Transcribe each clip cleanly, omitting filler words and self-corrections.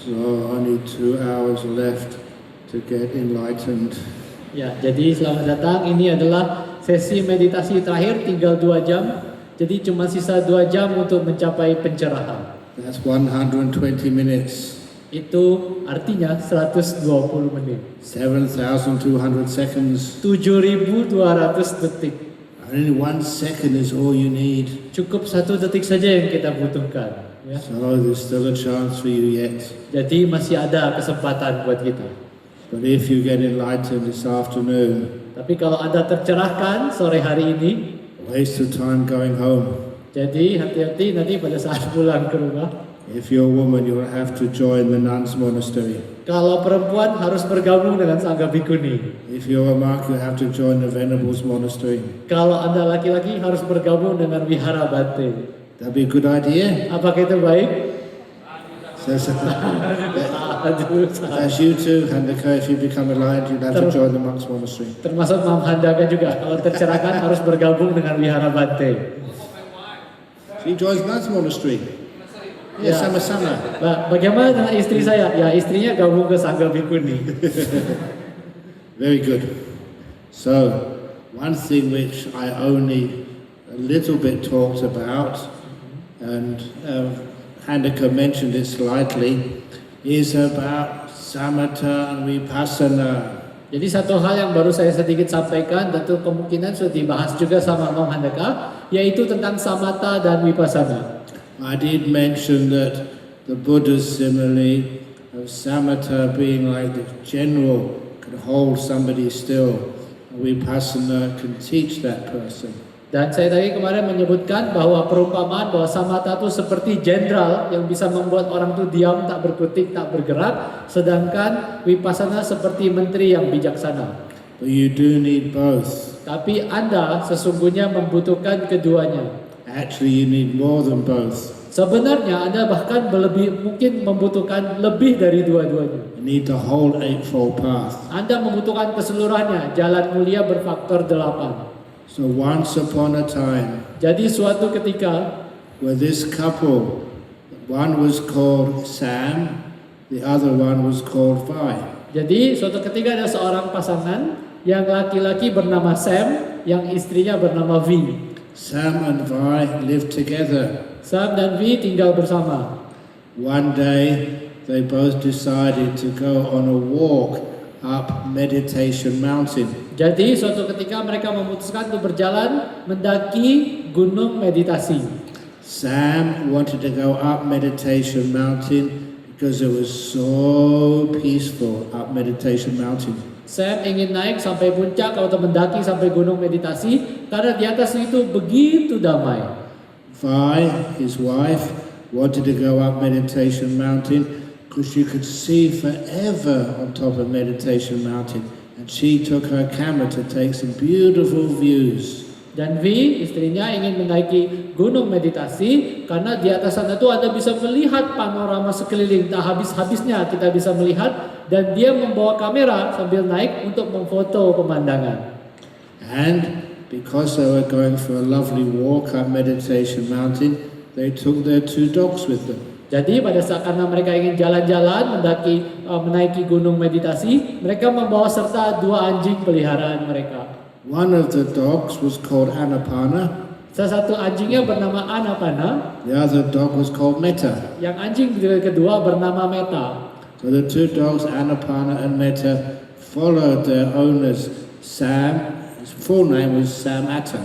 So only 2 hours left to get enlightened. Ya, jadi selamat datang. Ini adalah sesi meditasi terakhir, tinggal 2 jam. Jadi cuma sisa 2 jam untuk mencapai pencerahan. That's 120 minutes. Itu artinya 120 menit. 7,200 seconds. 7.200 detik. Only 1 second is all you need. Cukup 1 detik saja yang kita butuhkan. Ya. So there's still a chance for you yet. Jadi masih ada kesempatan buat kita. But if you get enlightened this afternoon, Tapi kalau Anda tercerahkan sore hari ini, waste of time going home. jadi hati-hati nanti pada saat pulang ke rumah. If you're a woman, you'll have to join the nuns' monastery. Kalau perempuan harus bergabung dengan Sangga Bhikkhuni. If you're a monk, you have to join the Venables monastery. Kalau Anda laki-laki harus bergabung dengan Wihara Bante. That'd be a good idea. Apakah itu baik? Aduh, That's you too, Handaka. If you become enlightened, you'll have to join the monks' monastery. termasuk Mam Handaka juga. Kalau tercerahkan harus bergabung dengan Wihara Bante. She joins nuns' monastery. Ya. Sama-sama. Bagaimana dengan istri saya? Ya, istrinya gabung ke Sangga Bhikkhuni. Very good. So, one thing which I only a little bit talked about, and Handaka mentioned it slightly, is about samatha and vipassana. Jadi satu hal yang baru saya sedikit sampaikan, tentu kemungkinan sudah dibahas juga sama Mam Handaka, yaitu tentang samatha dan vipassana. I did mention that the Buddha's simile of samatha being like the general can hold somebody still, and vipassana can teach that person. Dan saya tadi kemarin menyebutkan bahwa perumpamaan bahwa samatha itu seperti jenderal yang bisa membuat orang itu diam, tak berkutik, tak bergerak, sedangkan vipassana seperti menteri yang bijaksana. But you do need both. Tapi Anda sesungguhnya membutuhkan keduanya. Actually, you need more than both. Sebenarnya Anda bahkan mungkin membutuhkan lebih dari dua-duanya. You need the whole Eightfold Path. Anda membutuhkan keseluruhannya, jalan mulia berfaktor 8. So once upon a time, Jadi suatu ketika, where this couple, one was called Sam, the other one was called Vi. jadi suatu ketika ada seorang pasangan yang laki-laki bernama Sam, yang istrinya bernama Vi. Sam and Vi lived together. Sam dan Vi tinggal bersama. One day, they both decided to go on a walk up Meditation Mountain. Jadi suatu ketika mereka memutuskan untuk berjalan mendaki gunung meditasi. Sam wanted to go up Meditation Mountain because it was so peaceful up Meditation Mountain. Sam ingin naik sampai puncak atau mendaki sampai gunung meditasi karena di atas itu begitu damai. Vi, his wife, wanted to go up Meditation Mountain because you could see forever on top of Meditation Mountain. And she took her camera to take some beautiful views. Dan Vi, istrinya ingin menaiki gunung meditasi karena di atas sana itu Anda bisa melihat panorama sekeliling, tak habis-habisnya kita bisa melihat, dan dia membawa kamera sambil naik untuk memfoto pemandangan. And because they were going for a lovely walk up Meditation Mountain, they took their 2 dogs with them. Jadi pada saat karena mereka ingin jalan-jalan menaiki gunung meditasi, mereka membawa serta 2 anjing peliharaan mereka. One of the dogs was called Anapana. Salah satu anjingnya bernama Anapana, The other dog was called Metta. yang anjing kedua bernama Metta. So the 2 dogs, Anapana and Metta, followed their owners. Sam, his full name was Sam Atta,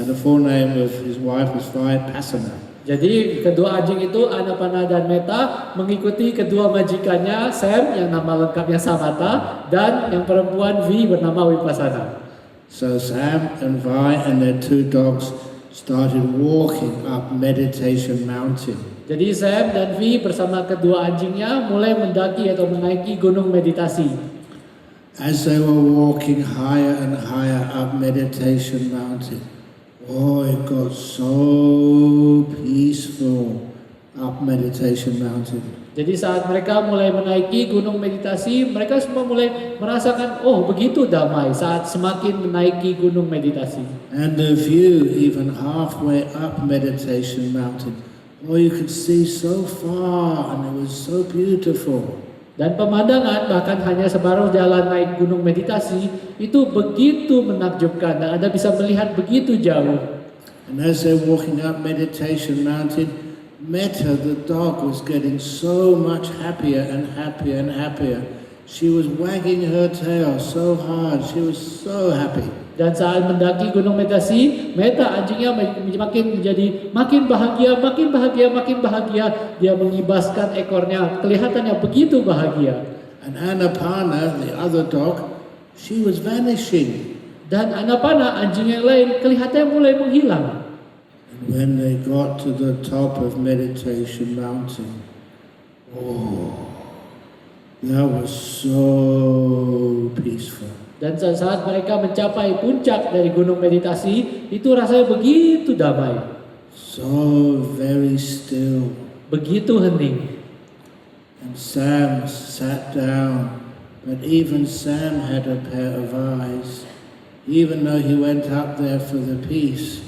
and the full name of his wife was Vipassana. Jadi kedua anjing itu Anapana dan Metta mengikuti kedua majikannya Sam yang nama lengkapnya Samatha dan yang perempuan Vi bernama Vipassana. So Sam and Vi and their 2 dogs started walking up Meditation Mountain. Jadi Sam dan Vi bersama kedua anjingnya mulai mendaki atau menaiki gunung meditasi. As they were walking higher and higher up Meditation Mountain, oh, it got so peaceful up Meditation Mountain. Jadi saat mereka mulai menaiki gunung meditasi, mereka semua mulai merasakan, oh begitu damai saat semakin menaiki gunung meditasi. And the view, even halfway up Meditation Mountain, Oh, you could see so far, and it was so beautiful. Dan pemandangan bahkan hanya separuh jalan naik gunung meditasi itu begitu menakjubkan dan Anda bisa melihat begitu jauh. And as they're walking up Meditation Mountain, Metta, the dog, was getting so much happier and happier and happier. She was wagging her tail so hard. She was so happy. Dan saat mendaki gunung meditasi, Meta anjingnya makin menjadi makin bahagia, makin bahagia, makin bahagia. Dia mengibaskan ekornya, kelihatannya begitu bahagia. And Anapana, the other dog, she was vanishing. Dan Anapana, anjing yang lain, kelihatannya mulai menghilang. And when they got to the top of Meditation Mountain, oh, that was so peaceful. Dan saat mereka mencapai puncak dari gunung meditasi, itu rasanya begitu damai. So very still. Begitu hening. And Sam sat down, but even Sam had a pair of eyes. Even though he went up there for the peace,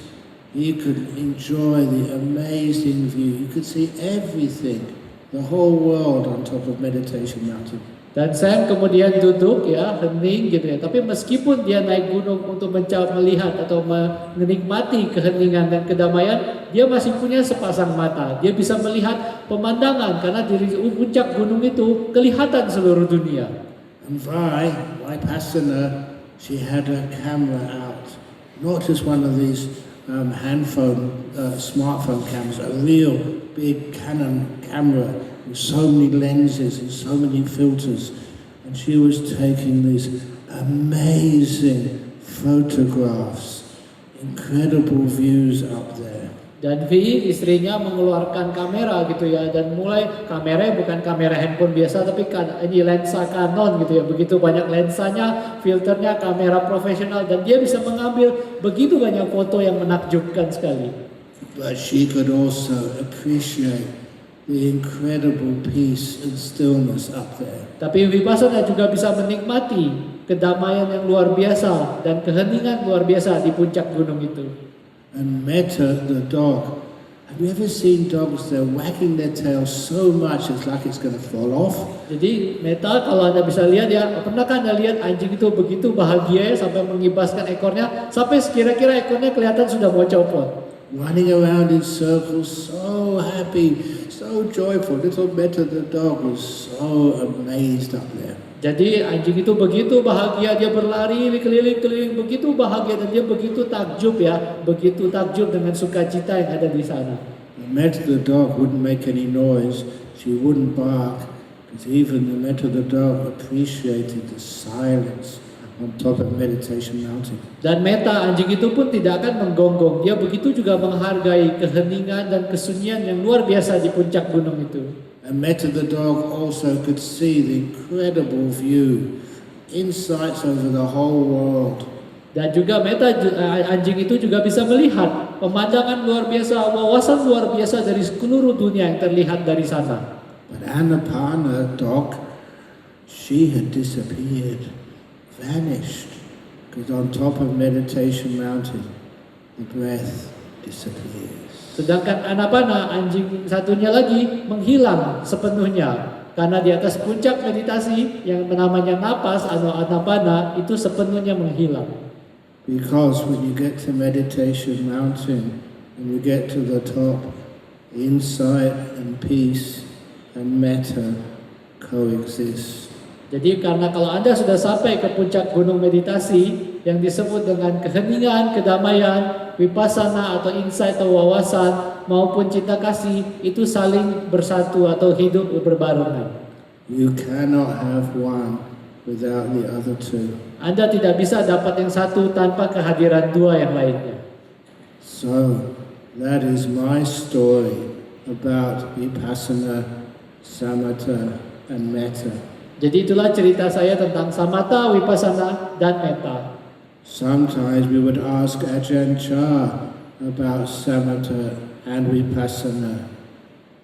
he could enjoy the amazing view. You could see everything, the whole world on top of Meditation Mountain. Dan Sam kemudian duduk ya, hening gitu ya. Tapi meskipun dia naik gunung untuk melihat atau menikmati keheningan dan kedamaian, dia masih punya sepasang mata. Dia bisa melihat pemandangan karena di puncak gunung itu kelihatan seluruh dunia. And Vipassana, she had her camera out. Not just one of these smartphone cameras, a real big Canon camera with so many lenses and so many filters. And she was taking these amazing photographs, incredible views up there. Dan Vi, istrinya mengeluarkan kamera gitu ya, dan mulai kameranya bukan kamera handphone biasa, tapi ini lensa Canon gitu ya, begitu banyak lensanya, filternya, kamera profesional, dan dia bisa mengambil begitu banyak foto yang menakjubkan sekali. But she could also appreciate the incredible peace and stillness up there. Tapi Vipassana juga bisa menikmati kedamaian yang luar biasa dan keheningan luar biasa di puncak gunung itu. And Metta, the dog, have you ever seen dogs? They're wagging their tails so much it's like it's going to fall off. Jadi Meta, kalau Anda bisa lihat ya, pernahkah Anda lihat anjing itu begitu bahagia ya, sampai mengibaskan ekornya sampai sekira-kira ekornya kelihatan sudah mau copot. Running around in circles, so happy, so joyful. Little Metta, the dog, was so amazed up there. Jadi anjing itu begitu bahagia, dia berlari keliling-keliling begitu bahagia dan dia begitu takjub ya, begitu takjub dengan sukacita yang ada di sana. Metta, the dog, wouldn't make any noise. She wouldn't bark, because even the Metta, the dog, appreciated the silence on top of Meditation Mountain. Dan Meta, anjing itu pun tidak akan menggonggong. Dia begitu juga menghargai keheningan dan kesunyian yang luar biasa di puncak gunung itu. And Metta the dog also could see the incredible view, insights over the whole world. Dan juga Meta, anjing itu juga bisa melihat pemandangan luar biasa, wawasan luar biasa dari seluruh dunia yang terlihat dari sana. But Anapana dog, she had disappeared, vanished, because on top of Meditation Mountain, the breath disappears. Sedangkan Anapana, anjing satunya lagi, menghilang sepenuhnya. Karena di atas puncak meditasi yang namanya napas atau Anapana itu sepenuhnya menghilang. Because when you get to Meditation Mountain, when you get to the top, insight and peace and metta coexist. Jadi karena kalau Anda sudah sampai ke puncak gunung meditasi yang disebut dengan keheningan, kedamaian, vipassana atau insight atau wawasan maupun cinta kasih itu saling bersatu atau hidup berbarengan. You cannot have one without the other two. Anda tidak bisa dapat yang satu tanpa kehadiran dua yang lainnya. So that is my story about vipassana, samatha and metta. Jadi itulah cerita saya tentang samatha, vipassana dan metta. Sometimes we would ask Ajahn Chah about samatha and vipassana.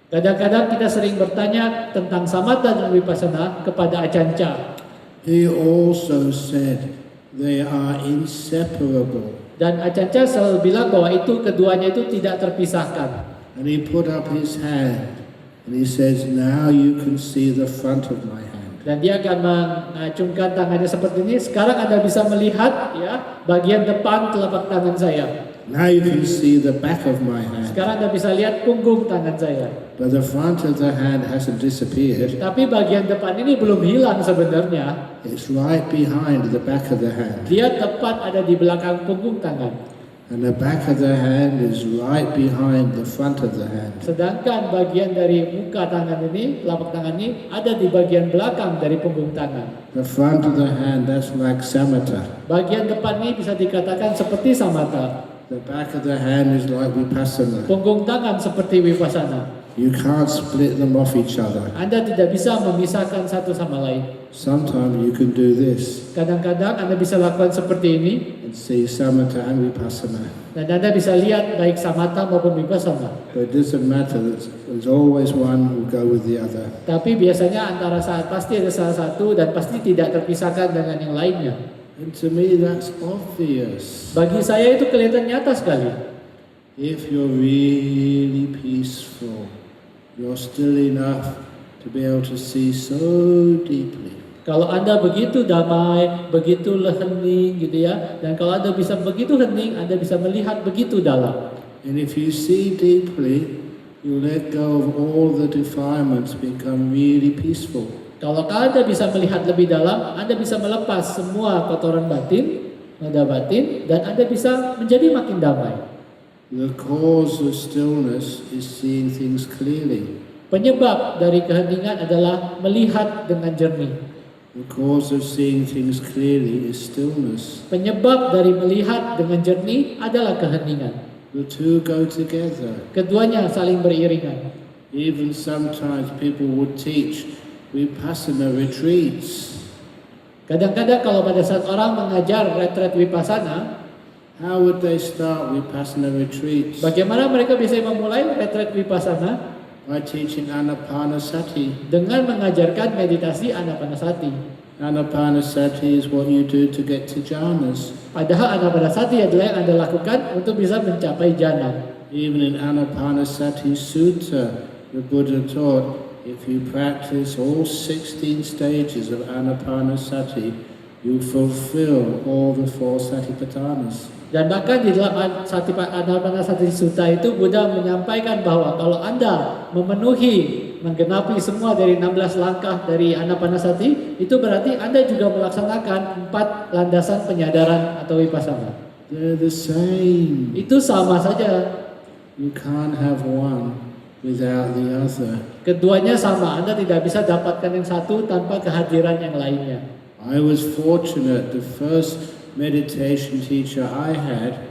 Kadang-kadang kita sering bertanya tentang samatha dan vipassana kepada Ajahn Chah. He also said they are inseparable. Dan Ajahn Chah selalu bilang bahwa itu keduanya itu tidak terpisahkan. And he put up his hand and he says, now you can see the front of my hand. Dan dia akan mengacungkan tangannya seperti ini. Sekarang Anda bisa melihat ya bagian depan telapak tangan saya. Now you can see the back of my hand. Sekarang Anda bisa lihat punggung tangan saya. But the front of the hand hasn't disappeared. Tapi bagian depan ini belum hilang sebenarnya. It's right behind the back of the hand. Dia tepat ada di belakang punggung tangan. And the back of the hand is right behind the front of the hand. Sedangkan bagian dari muka tangan ini, telapak tangan ini ada di bagian belakang dari punggung tangan. The front of the hand, that's like samatha. Bagian depan ini bisa dikatakan seperti samatha. The back of the hand is like vipassana. Punggung tangan seperti vipassana. You can't split them off each other. Anda tidak bisa memisahkan satu sama lain. Sometimes you can do this Kadang-kadang Anda bisa lakukan seperti ini and see samatha and vipassana. dan Anda bisa lihat baik samatha maupun vipassana. But it doesn't matter. There's always one will go with the other. Tapi biasanya antara pasti ada salah satu dan pasti tidak terpisahkan dengan yang lainnya. And to me, that's obvious. Bagi saya itu kelihatan nyata sekali. If you're really peaceful, you're still enough to be able to see so deeply. Kalau Anda begitu damai, begitu hening gitu ya, dan kalau Anda bisa begitu hening, Anda bisa melihat begitu dalam. And if you see deeply, you let go of all the defilements, become really peaceful. Kalau Anda bisa melihat lebih dalam, Anda bisa melepas semua kotoran batin, noda batin, dan Anda bisa menjadi makin damai. The cause of stillness is seeing things clearly. Penyebab dari keheningan adalah melihat dengan jernih. The cause of seeing things clearly is stillness. Penyebab dari melihat dengan jernih adalah keheningan. The two go together. Keduanya saling beriringan. Even sometimes people would teach vipassana retreats. Kadang-kadang kalau pada saat orang mengajar retret vipassana, How would they start vipassana retreats? bagaimana mereka bisa memulai retret vipassana? By teaching anapanasati. Dengan mengajarkan meditasi anapanasati. Anapanasati is what you do to get to jhanas. Padahal anapanasati adalah yang Anda lakukan untuk bisa mencapai jhana. Even in Anapanasati Sutta, the Buddha taught, if you practice all 16 stages of Anapanasati, you fulfill all the 4 Satipatthanas. Dan bahkan di dalam Anapanasati Sutta itu Buddha menyampaikan bahwa kalau Anda memenuhi, menggenapi semua dari 16 langkah dari Anapanasati, itu berarti Anda juga melaksanakan 4 landasan penyadaran atau vipassana. They're the same. Itu sama saja. You can't have one without the other. Keduanya sama. Anda tidak bisa dapatkan yang satu tanpa kehadiran yang lainnya. I was fortunate, the first meditation teacher I had,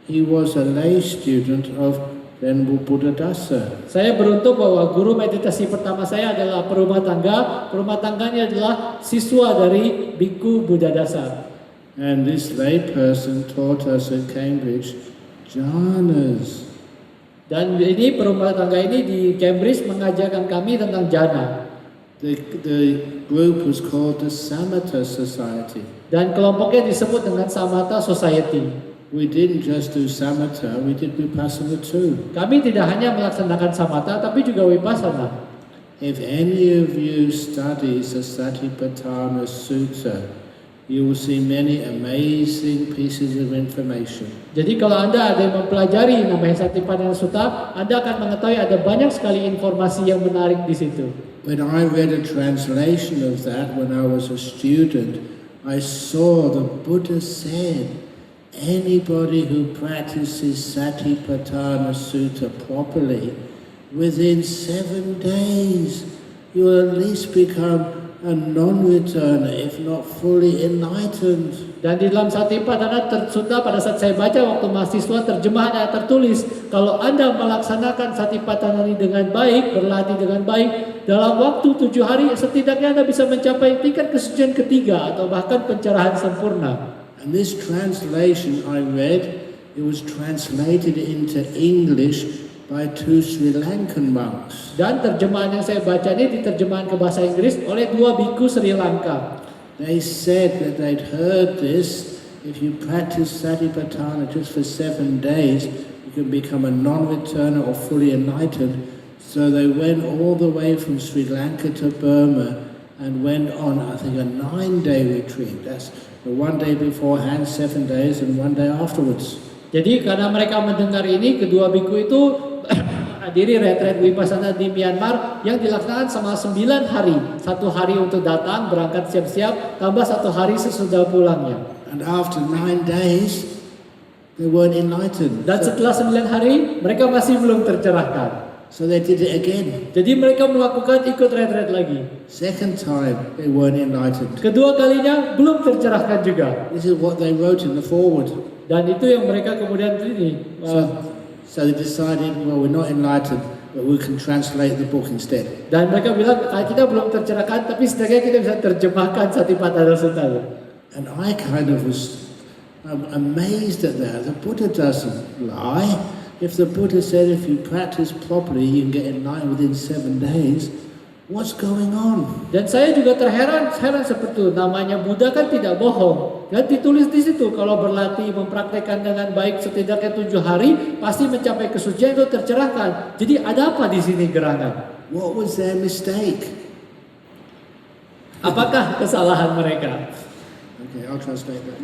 he was a lay student of Venerable Buddhadasa. Saya beruntung bahwa guru meditasi pertama saya adalah perumah tangga. Perumah tangganya adalah siswa dari Bhikkhu Buddhadasa. And this lay person taught us at Cambridge jhanas. Dan ini perumah tangga ini di Cambridge mengajarkan kami tentang jhana. The group was called the Samatha Society. Dan kelompoknya disebut dengan Samatha Society. We didn't just do Samatha, we did Vipassana too. Kami tidak hanya melaksanakan Samatha, tapi juga Vipassana. If any of you studies the Satipatthana Sutta, you will see many amazing pieces of information. Jadi kalau Anda ada yang mempelajari namanya Satipatthana Sutta, Anda akan mengetahui ada banyak sekali informasi yang menarik di situ. When I read a translation of that when I was a student, I saw the Buddha said, anybody who practices Satipatthana Sutta properly, within 7 days, you will at least become a non-returner, if not fully enlightened. Dan di dalam Satipatthana Sutta pada saat saya baca waktu mahasiswa terjemahannya tertulis, kalau Anda melaksanakan Satipatthana ini dengan baik, berlatih dengan baik, dalam waktu 7 hari setidaknya Anda bisa mencapai tingkat kesucian ketiga atau bahkan pencerahan sempurna. And this translation I read, it was translated into English by 2 Sri Lankan monks. Dan terjemahan yang saya baca ini diterjemahkan ke bahasa Inggris oleh 2 biku Sri Lanka. They said that they'd heard this, if you practice Satipatthana just for 7 days, you can become a non-returner or fully enlightened. So they went all the way from Sri Lanka to Burma and went on, I think, a 9-day retreat. That's the 1 day beforehand, 7 days, and 1 day afterwards. Jadi karena mereka mendengar ini, kedua biku itu hadiri retret Vipassana di Myanmar yang dilaksanakan selama 9 hari. 1 hari untuk datang, berangkat siap-siap, tambah 1 hari sesudah pulangnya. And after 9 days, they weren't enlightened. Dan setelah 9 hari, mereka masih belum tercerahkan. So they did it again. Jadi mereka melakukan ikut retret lagi. Second time, they weren't enlightened. Kedua kalinya belum tercerahkan juga. This is what they wrote in the foreword. Dan itu yang mereka kemudian ini. So they decided, well, we're not enlightened, but we can translate the book instead. Dan mereka bilang, kita belum tercerahkan, tapi setidaknya kita bisa terjemahkan Satipatthana Sutta. And I kind of was amazed at that. The Buddha doesn't lie. If the Buddha said if you practice properly, you can get enlightened within 7 days, what's going on? Dan saya juga heran seperti itu. Namanya Buddha kan tidak bohong. Dan ditulis di situ kalau berlatih mempraktekkan dengan baik setidaknya 7 hari pasti mencapai kesucian itu tercerahkan. Jadi ada apa di sini gerangan? What was their mistake? Apakah kesalahan mereka? Okay, I'll translate that.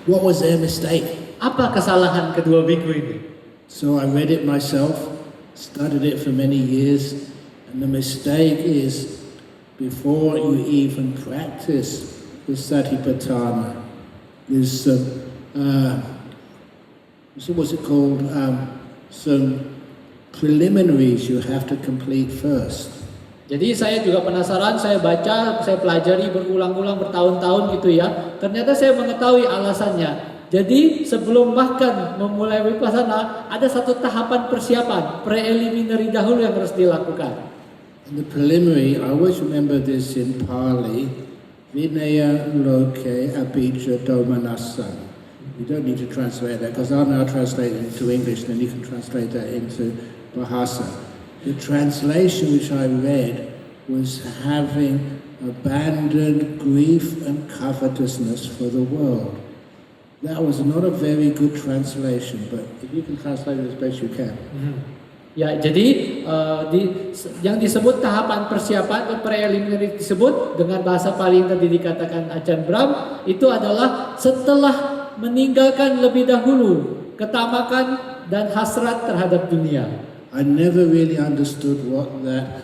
What was their mistake? Apa kesalahan kedua biku ini? So I read it myself, studied it for many years, and the mistake is before you even practice the Satipatthana, there's some, what's it called? Some preliminaries you have to complete first. Jadi saya juga penasaran, saya baca, saya pelajari berulang-ulang bertahun-tahun gitu ya. Ternyata saya mengetahui alasannya. Jadi sebelum bahkan memulai Vipassana, ada satu tahapan persiapan, preliminary dahulu yang harus dilakukan. In the preliminary, I always remember this in Pali, Vinaya Loke Abhijja Domanassa. You don't need to translate that, because I'll now translate it into English, then you can translate that into Bahasa. The translation which I read was having abandoned grief and covetousness for the world. That was not a very good translation, but if you can translate it as best you can. Ya, jadi yang disebut tahapan persiapan atau preliminary disebut dengan bahasa Pali yang tadi dikatakan Ajahn Brahm itu adalah setelah meninggalkan lebih dahulu ketamakan dan hasrat terhadap dunia. I never really understood what that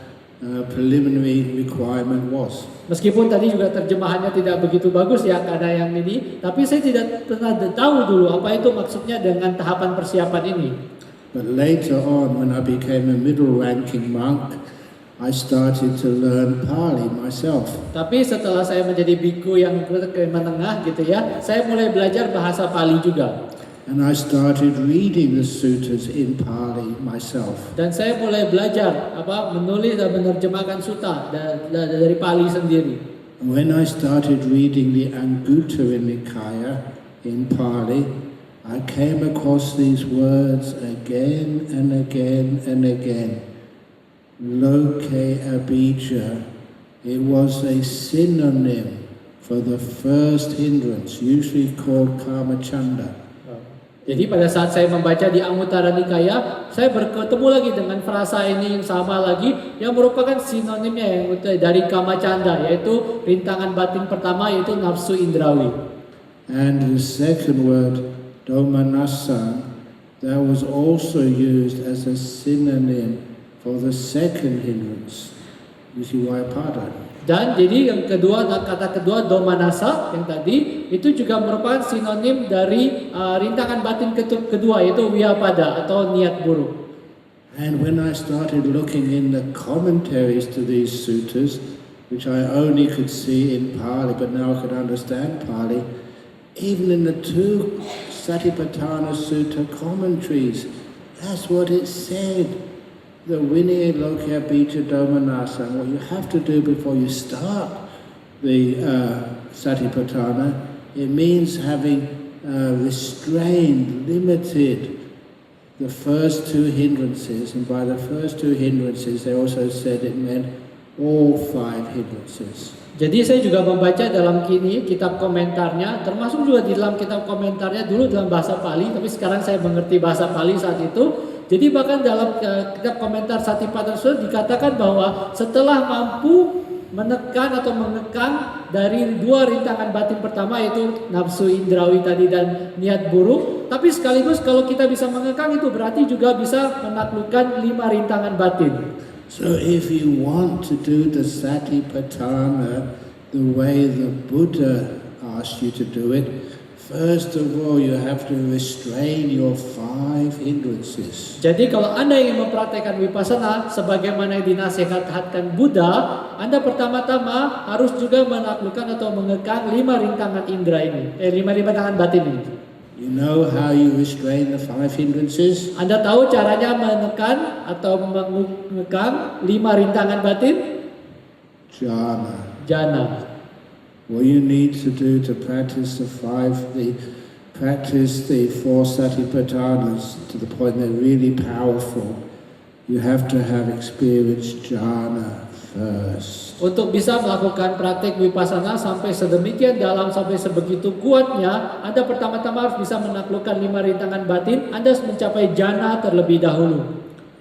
preliminary requirement was. Meskipun tadi juga terjemahannya tidak begitu bagus ya karena yang ini, tapi saya tidak pernah tahu dulu apa itu maksudnya dengan tahapan persiapan ini. But later on, when I became a middle-ranking monk, I started to learn Pali myself. Tapi setelah saya menjadi biku yang menengah gitu ya, saya mulai belajar bahasa Pali juga. And I started reading the suttas in Pali myself. Dan saya mulai belajar menulis dan menerjemahkan sutta dari Pali sendiri. And when I started reading the Anguttara Nikaya in Pali, I came across these words again and again and again. Loke Abhijja. It was a synonym for the first hindrance, usually called Kamachanda. Jadi pada saat saya membaca di Anguttara Nikaya, saya bertemu lagi dengan frasa ini yang sama lagi, yang merupakan sinonimnya yang dari Kamacanda, yaitu rintangan batin pertama, yaitu nafsu indrawi. And the second word, Domanassa, that was also used as a synonym for the second hindrance, Visuddhimagga. Dan jadi yang kedua, kata kedua Domanassa yang tadi itu juga merupakan sinonim dari rintangan batin kedua, yaitu Vyapada atau niat buruk. And when I started looking in the commentaries to these suttas, which I only could see in Pali, but now I could understand Pali, even in the 2 Satipatthana Sutta commentaries, that's what it said. The Vinaya Loke Abhijja Domanassa. What you have to do before you start the Satipatthana, it means having restrained, limited the first 2 hindrances, and by the first 2 hindrances, they also said it meant all 5 hindrances. Jadi saya juga membaca dalam kitab komentarnya, termasuk juga di dalam kitab komentarnya dulu dalam bahasa Pali, tapi sekarang saya mengerti bahasa Pali saat itu. Jadi bahkan dalam kitab komentar Satipatthana Sutta dikatakan bahwa setelah mampu menekan atau mengekang dari dua rintangan batin pertama, yaitu nafsu indrawi tadi dan niat buruk, tapi sekaligus kalau kita bisa mengekang itu berarti juga bisa menaklukkan 5 rintangan batin. So if you want to do the Satipatthana the way the Buddha asked you to do it, first of all you have to restrain your 5 hindrances. Jadi kalau Anda ingin mempraktekkan vipassana sebagaimana yang dinasihatkan Buddha, Anda pertama-tama harus juga menaklukkan atau mengekang 5 rintangan indera ini, 5 rintangan batin ini. You know how you restrain the 5 hindrances? Anda tahu caranya menekan atau mengekang 5 rintangan batin? Jhana. What you need to do to practice the 4 Satipatthanas to the point they're really powerful, you have to have experienced jhana first. Untuk bisa melakukan praktek vipassana sampai sedemikian dalam, sampai sebegitu kuatnya, Anda pertama-tama harus bisa menaklukkan 5 rintangan batin. Anda harus mencapai jhana terlebih dahulu.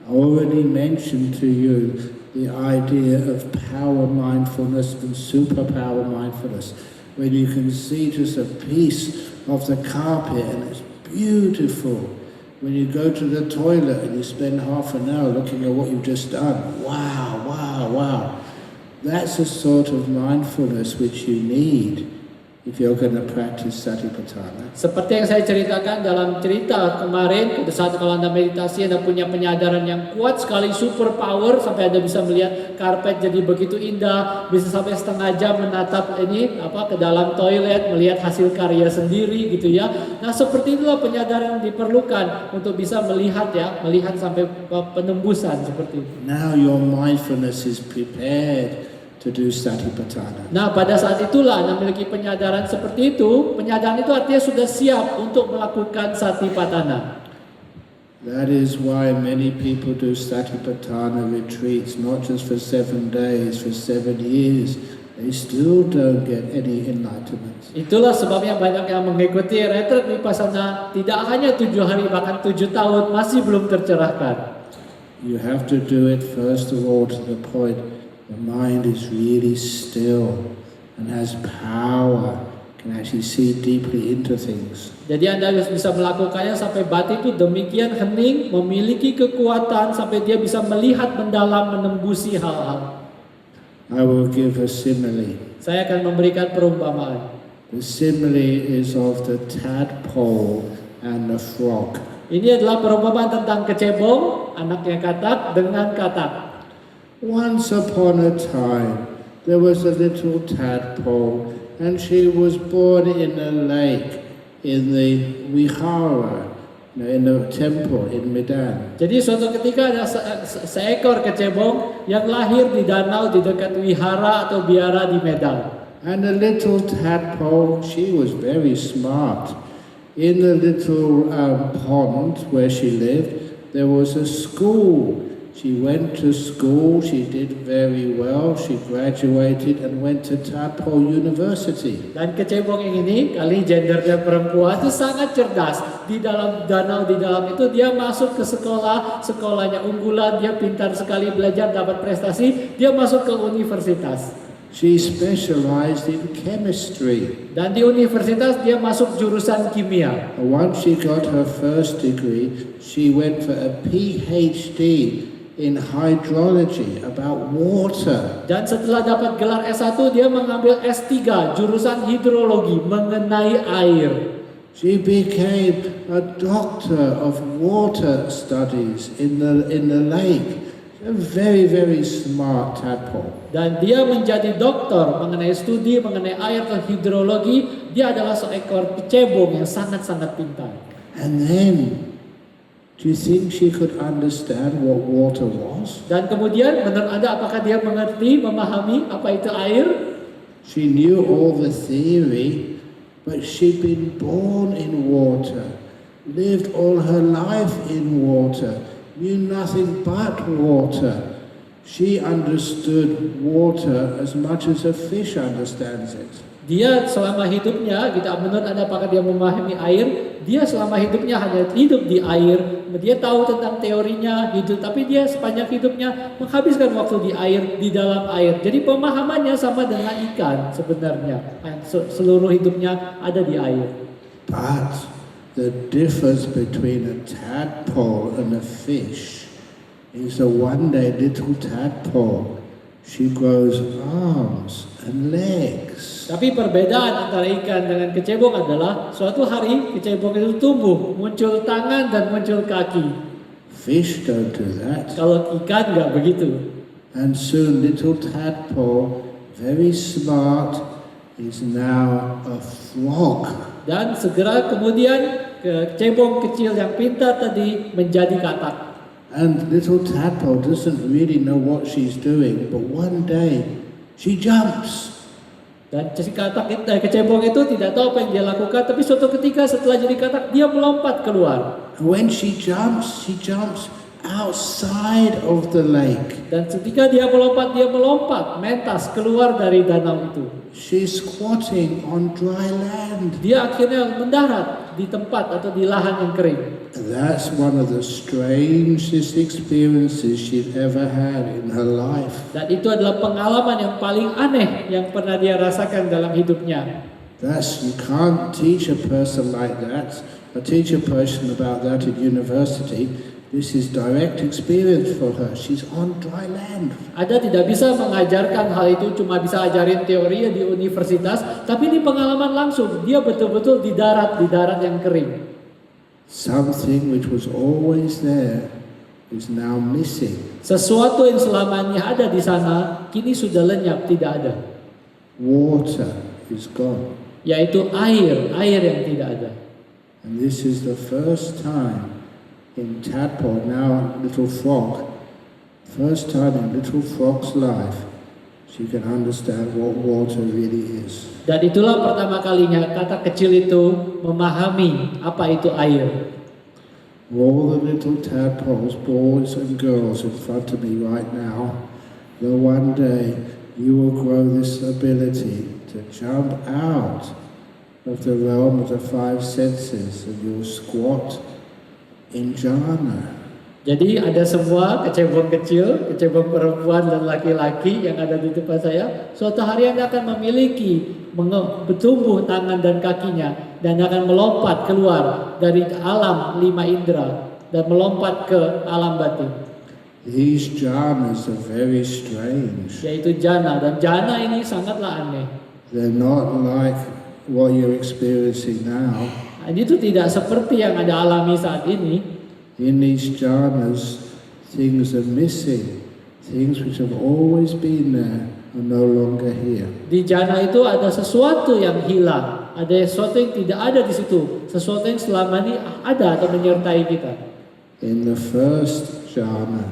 I already mentioned to you the idea of power mindfulness and superpower mindfulness, when you can see just a piece of the carpet and it's beautiful. When you go to the toilet and you spend half an hour looking at what you've just done, wow, wow, wow. That's the sort of mindfulness which you need if you're going to practice Satipatthana. Seperti yang saya ceritakan dalam cerita kemarin, pada saat kalau Anda meditasi, Anda punya penyadaran yang kuat sekali, super power, sampai Anda bisa melihat karpet jadi begitu indah, bisa sampai setengah jam menatap ke dalam toilet, melihat hasil karya sendiri gitu ya. Nah, seperti itulah penyadaran yang diperlukan untuk bisa melihat sampai penembusan seperti itu. Now your mindfulness is prepared to do Satipatthana. Nah, pada saat itulah Anda memiliki penyadaran seperti itu. Penyadaran itu artinya sudah siap untuk melakukan Satipatthana. That is why many people do Satipatthana retreats, not just for 7 days, for 7 years. They still don't get any enlightenment. Itulah sebabnya banyak yang mengikuti retret vipassana tidak hanya 7 hari, bahkan 7 tahun masih belum tercerahkan. You have to do it first of all to the point the mind is really still and has power, can actually see deeply into things. Jadi Anda harus bisa melakukannya sampai batin itu demikian hening, memiliki kekuatan sampai dia bisa melihat mendalam, menembusi hal-hal. I will give a simile. Saya akan memberikan perumpamaan. The simile is of the tadpole and the frog. Ini adalah perumpamaan tentang kecebong, anaknya katak dengan katak. Once upon a time, there was a little tadpole, and she was born in a lake in the Vihara, in the temple in Medan. Jadi suatu ketika ada seekor kecebong yang lahir di danau di dekat wihara atau biara di Medan. And the little tadpole, she was very smart. In the little pond where she lived, there was a school. She went to school, she did very well, she graduated and went to Tadpole University. Dan kecebong yang ini, kali gendernya perempuan, itu sangat cerdas. Di dalam danau, di dalam itu dia masuk ke sekolah, sekolahnya unggulan, dia pintar sekali belajar, dapat prestasi, dia masuk ke universitas. She specialized in chemistry. Dan di universitas dia masuk jurusan kimia. Once she got her first degree, she went for a PhD in hydrology, about water. Dan setelah dapat gelar S1, dia mengambil S3, jurusan hidrologi, mengenai air. She became a doctor of water studies in the lake. A very, very smart tadpole. Dan dia menjadi doktor mengenai studi mengenai air atau hidrologi. Dia adalah seekor kecebong yang sangat-sangat pintar. And then, do you think she could understand what water was? Dan kemudian, menurut Anda, apakah dia mengerti, memahami apa itu air? She knew all the theory, but she'd been born in water, lived all her life in water, knew nothing but water. She understood water as much as a fish understands it. Dia selama hidupnya, kita menurut Anda apakah dia memahami air? Dia selama hidupnya hanya hidup di air. Dia tahu tentang teorinya hidup, tapi dia sepanjang hidupnya menghabiskan waktu di air, di dalam air. Jadi pemahamannya sama dengan ikan sebenarnya. Seluruh hidupnya ada di air. But the difference between a tadpole and a fish is that one day little tadpole, she grows arms and legs. Tapi perbedaan antara ikan dengan kecebong adalah suatu hari kecebong itu tumbuh, muncul tangan dan muncul kaki. Fish don't do that. Kalau ikan nggak begitu. And soon little tadpole, very smart, is now a frog. Dan segera kemudian kecebong kecil yang pintar tadi menjadi katak. And little tadpole doesn't really know what she's doing, but one day she jumps. Dan si katak kecebong itu tidak tahu apa yang dia lakukan, tapi suatu ketika setelah jadi katak dia melompat keluar. And when she jumps outside of the lake. Dan ketika dia melompat mentas keluar dari danau itu. She's squatting on dry land. Dia akhirnya mendarat di tempat atau di lahan yang kering. That's one of the strangest experiences she'd ever had in her life. Dan itu adalah pengalaman yang paling aneh yang pernah dia rasakan dalam hidupnya. You can't teach a person like that, or teach a person about that at university. This is direct experience for her. She's on dry land. Anda tidak bisa mengajarkan hal itu, cuma bisa ajarin teori di universitas, tapi ini pengalaman langsung. Dia betul-betul di darat yang kering. Something which was always there is now missing. Sesuatu yang selamanya ada di sana, kini sudah lenyap, tidak ada. Water is gone. Yaitu air yang tidak ada. And this is the first time in tadpole, now little frog, first time in little frog's life, she can understand what water really is. Dan itulah pertama kalinya katak kecil itu memahami apa itu air. All the little tadpoles, boys and girls in front of me right now, that one day you will grow this ability to jump out of the realm of the five senses and you'll squat in jhana. Jadi ada semua kecebong kecil, kecebong perempuan dan laki-laki yang ada di depan saya. Suatu hari Anda akan memiliki bertumbuh tangan dan kakinya dan akan melompat keluar dari alam lima indera dan melompat ke alam batin. These jhanas are very strange. Yaitu jhana, dan jhana ini sangatlah aneh. They're not like what you're experiencing now. Dan itu tidak seperti yang Anda alami saat ini. In these jhanas, things are missing. Things which have always been there are no longer here. Di jhana itu ada sesuatu yang hilang, ada sesuatu yang tidak ada di situ, sesuatu yang selama ini ada atau menyertai kita. In the first jhana,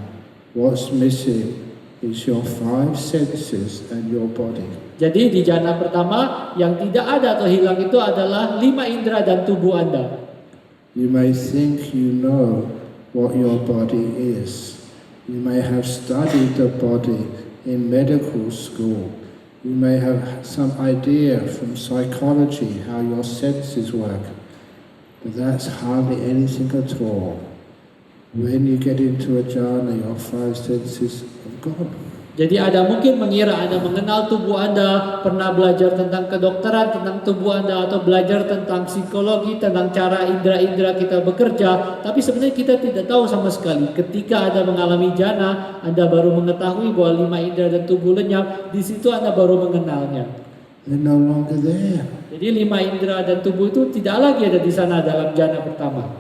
what's missing is your five senses and your body. Jadi di jhana pertama yang tidak ada atau hilang itu adalah lima indera dan tubuh Anda. You may think you know what your body is. You may have studied the body in medical school. You may have some idea from psychology how your senses work. But that's hardly anything at all. When you get into a jhana, your five senses are gone. Jadi Anda mungkin mengira Anda mengenal tubuh Anda, pernah belajar tentang kedokteran tentang tubuh Anda, atau belajar tentang psikologi, tentang cara indera-indera kita bekerja, tapi sebenarnya kita tidak tahu sama sekali. Ketika Anda mengalami jhana, Anda baru mengetahui bahwa lima indera dan tubuh lenyap, di situ Anda baru mengenalnya. They're no longer there. Jadi lima indera dan tubuh itu tidak lagi ada di sana dalam jhana pertama.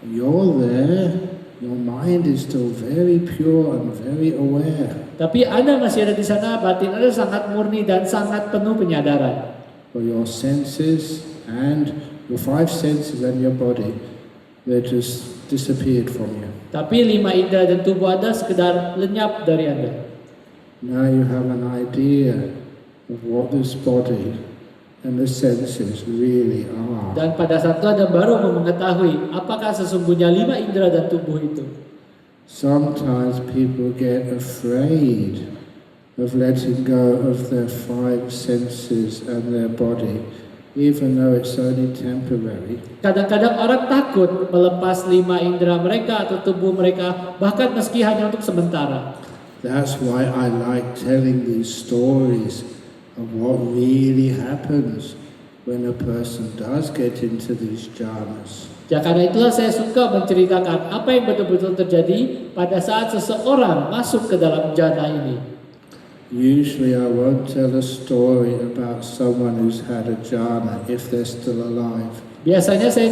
You're there. Your mind is still very pure and very aware. Tapi Anda masih ada di sana, batin Anda sangat murni dan sangat penuh penyadaran. For your senses and your five senses and your body, they just disappeared from you. Tapi lima indera dan tubuh Anda sekedar lenyap dari Anda. Now you have an idea of what this body and the senses really are. Dan pada saat itu Anda baru mengetahui apakah sesungguhnya lima indera dan tubuh itu. Sometimes people get afraid of letting go of their five senses and their body, even though it's only temporary. Kadang-kadang orang takut melepas 5 indera mereka atau tubuh mereka, bahkan meski hanya untuk sementara. That's why I like telling these stories of what really happens when a person does get into these jhanas. Ya, karena itulah saya suka menceritakan apa yang betul-betul terjadi pada saat seseorang masuk ke dalam jhana ini. Usually I won't tell a story about someone who's had a jhana if they're still alive. Biasanya saya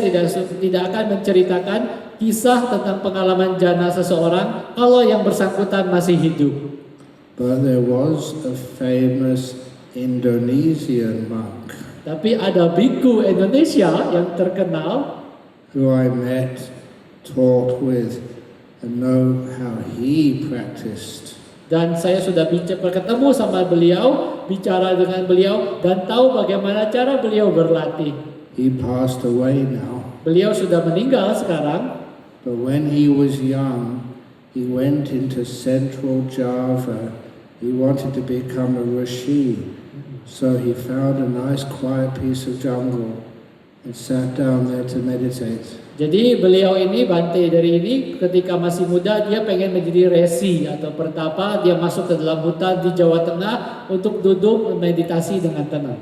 tidak akan menceritakan kisah tentang pengalaman jhana seseorang kalau yang bersangkutan masih hidup. But there was a famous Indonesian monk Tapi ada biku Indonesia yang terkenal who I met, talked with, and know how he practiced. dan saya sudah bertemu sama beliau, bicara dengan beliau dan tahu bagaimana cara beliau berlatih. He passed away now, Beliau sudah meninggal sekarang, but when he was young, he went into central Java. He wanted to become a rishi, so he found a nice quiet piece of jungle and sat down there to meditate. Jadi beliau ini, Bante dari ini, ketika masih muda dia pengen menjadi resi atau pertapa. Dia masuk ke dalam hutan di Jawa Tengah untuk duduk meditasi dengan tenang.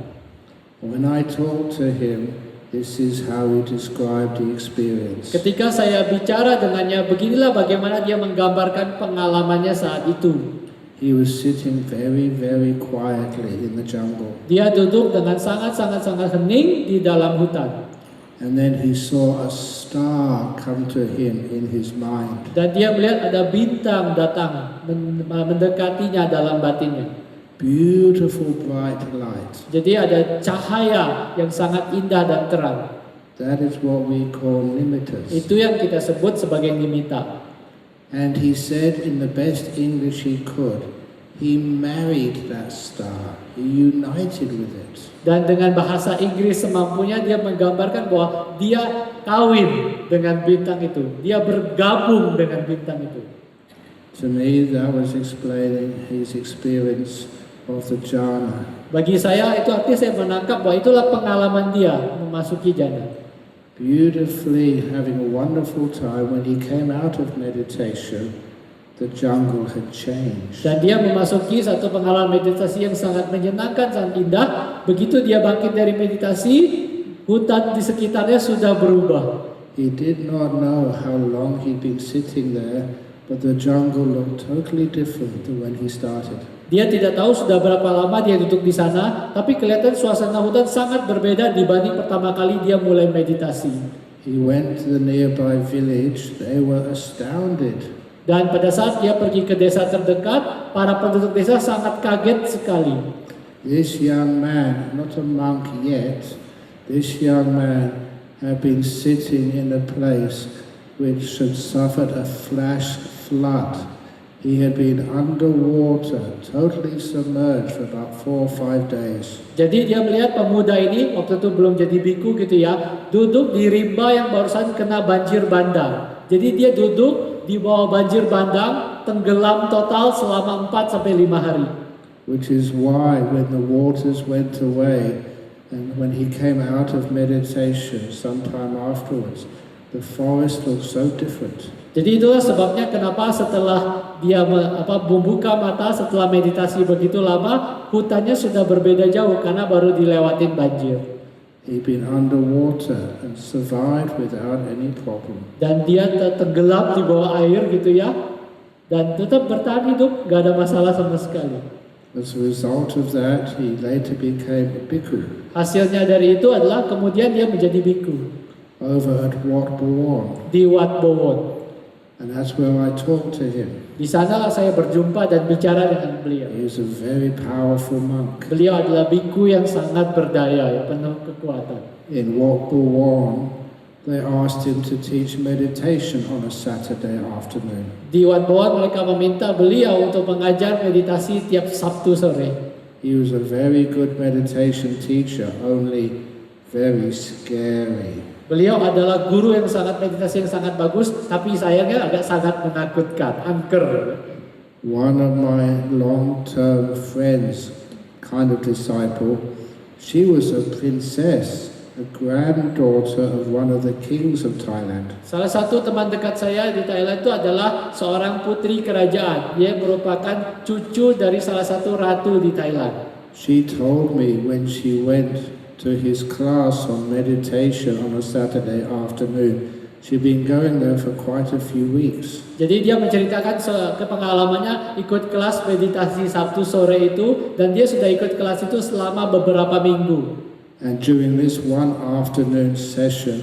When I talked to him, this is how he described the experience. Ketika saya bicara dengannya, beginilah bagaimana dia menggambarkan pengalamannya saat itu. He was sitting very, very quietly in the jungle. Dia duduk dengan sangat hening di dalam hutan. And then he saw a star come to him in his mind. Dan dia melihat ada bintang datang mendekatinya dalam batinnya. Beautiful bright light. Jadi ada cahaya yang sangat indah dan terang. That is what we call nimittas. Itu yang kita sebut sebagai nimitta. And he said in the best English he could, he married that star. He united with it. Dan dengan bahasa Inggris semampunya dia menggambarkan bahwa dia kawin dengan bintang itu. Dia bergabung dengan bintang itu. To me, that was explaining his experience of the jhana. Bagi saya itu artinya saya menangkap bahwa itulah pengalaman dia memasuki jhana. Beautifully having a wonderful time when he came out of meditation, the jungle had changed. Dan dia memasuki satu pengalaman meditasi yang sangat menyenangkan, sangat indah. Begitu dia bangkit dari meditasi, hutan di sekitarnya sudah berubah. He did not know how long he'd been sitting there, but the jungle looked totally different than when he started. Dia tidak tahu sudah berapa lama dia duduk di sana, tapi kelihatan suasana hutan sangat berbeda dibanding pertama kali dia mulai meditasi. He went to the nearby village. They were astounded. Dan pada saat dia pergi ke desa terdekat, para penduduk desa sangat kaget sekali. This young man, not a monk yet, this young man had been sitting in a place which had suffered a flash flood. He had been underwater, totally submerged for about 4 or 5 days. Jadi dia melihat pemuda ini, waktu itu belum jadi biku gitu ya, duduk di rimba yang barusan kena banjir bandang. Jadi dia duduk di bawah banjir bandang, tenggelam total selama 4 sampai 5 hari. Which is why when the waters went away and when he came out of meditation sometime afterwards, the forest looked so different. Jadi itulah sebabnya kenapa setelah dia membuka mata setelah meditasi begitu lama, hutannya sudah berbeda jauh karena baru dilewatin banjir. He'd been underwater and survived without any problem. Dan dia tenggelam di bawah air gitu ya, dan tetap bertahan hidup, gak ada masalah sama sekali. As a result of that, he later became a bhikkhu Hasilnya dari itu adalah kemudian dia menjadi biku over at Wat Bawon. di Wat Bawon. And that's where I talked to him. Di sanalah saya berjumpa dan bicara dengan beliau. He was a very powerful monk. Beliau adalah biku yang sangat berdaya, yang penuh kekuatan. In Wat Bawon, they asked him to teach meditation on a Saturday afternoon. Di Wat Bawon mereka meminta beliau untuk mengajar meditasi tiap Sabtu sore. He was a very good meditation teacher, only very scary. Beliau adalah guru yang sangat meditasi yang sangat bagus, tapi sayangnya agak sangat menakutkan, angker. One of my long-term friends, kind of disciple, she was a princess, a granddaughter of one of the kings of Thailand. Salah satu teman dekat saya di Thailand itu adalah seorang putri kerajaan. Dia merupakan cucu dari salah satu ratu di Thailand. She told me when she went to his class on meditation on a Saturday afternoon, she'd been going there for quite a few weeks. Jadi dia menceritakan ke pengalamannya ikut kelas meditasi Sabtu sore itu, dan dia sudah ikut kelas itu selama beberapa minggu. And during this one afternoon session,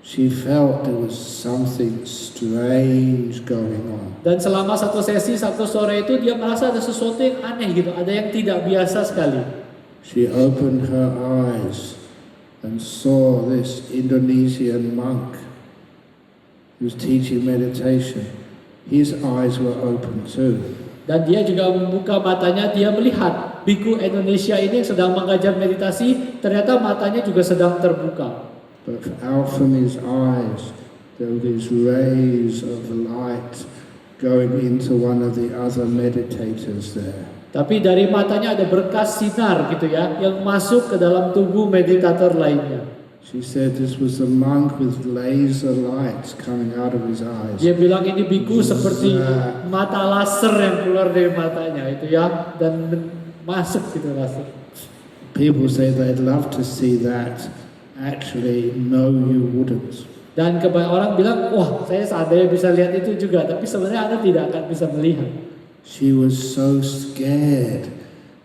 she felt there was something strange going on. Dan selama satu sesi Sabtu sore itu dia merasa ada sesuatu yang aneh gitu, ada yang tidak biasa sekali. She opened her eyes and saw this Indonesian monk who was teaching meditation. His eyes were open too. Dan dia juga membuka matanya, dia melihat biku Indonesia ini yang sedang mengajar meditasi, ternyata matanya juga sedang terbuka. But out from his eyes, there were these rays of light going into one of the other meditators there. Tapi dari matanya ada berkas sinar gitu ya, yang masuk ke dalam tubuh meditator lainnya. She said this was a monk with laser lights coming out of his eyes. Dia bilang ini biku seperti mata laser yang keluar dari matanya itu ya, dan masuk gitu laser. People say they'd love to see that. Actually, no, you wouldn't. Dan kebanyakan orang bilang, wah saya seandainya bisa lihat itu juga, tapi sebenarnya Anda tidak akan bisa melihat. She was so scared.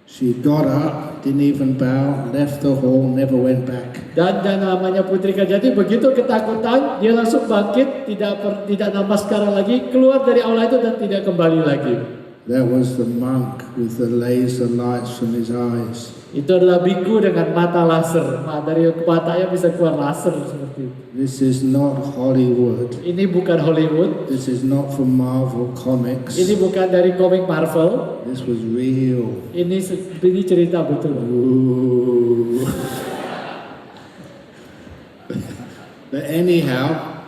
She got up, didn't even bow, left the hall, never went back. Dan namanya Putri Kajati begitu ketakutan, dia langsung bangkit, tidak namaskara lagi, keluar dari aula itu dan tidak kembali lagi. That was the monk with the laser lights from his eyes. Itu adalah biku dengan mata laser. Dari matanya bisa keluar laser seperti itu. This is not Hollywood. Ini bukan Hollywood. This is not from Marvel Comics. Ini bukan dari komik Marvel. This was real. Ini cerita betul. Ooh. But anyhow,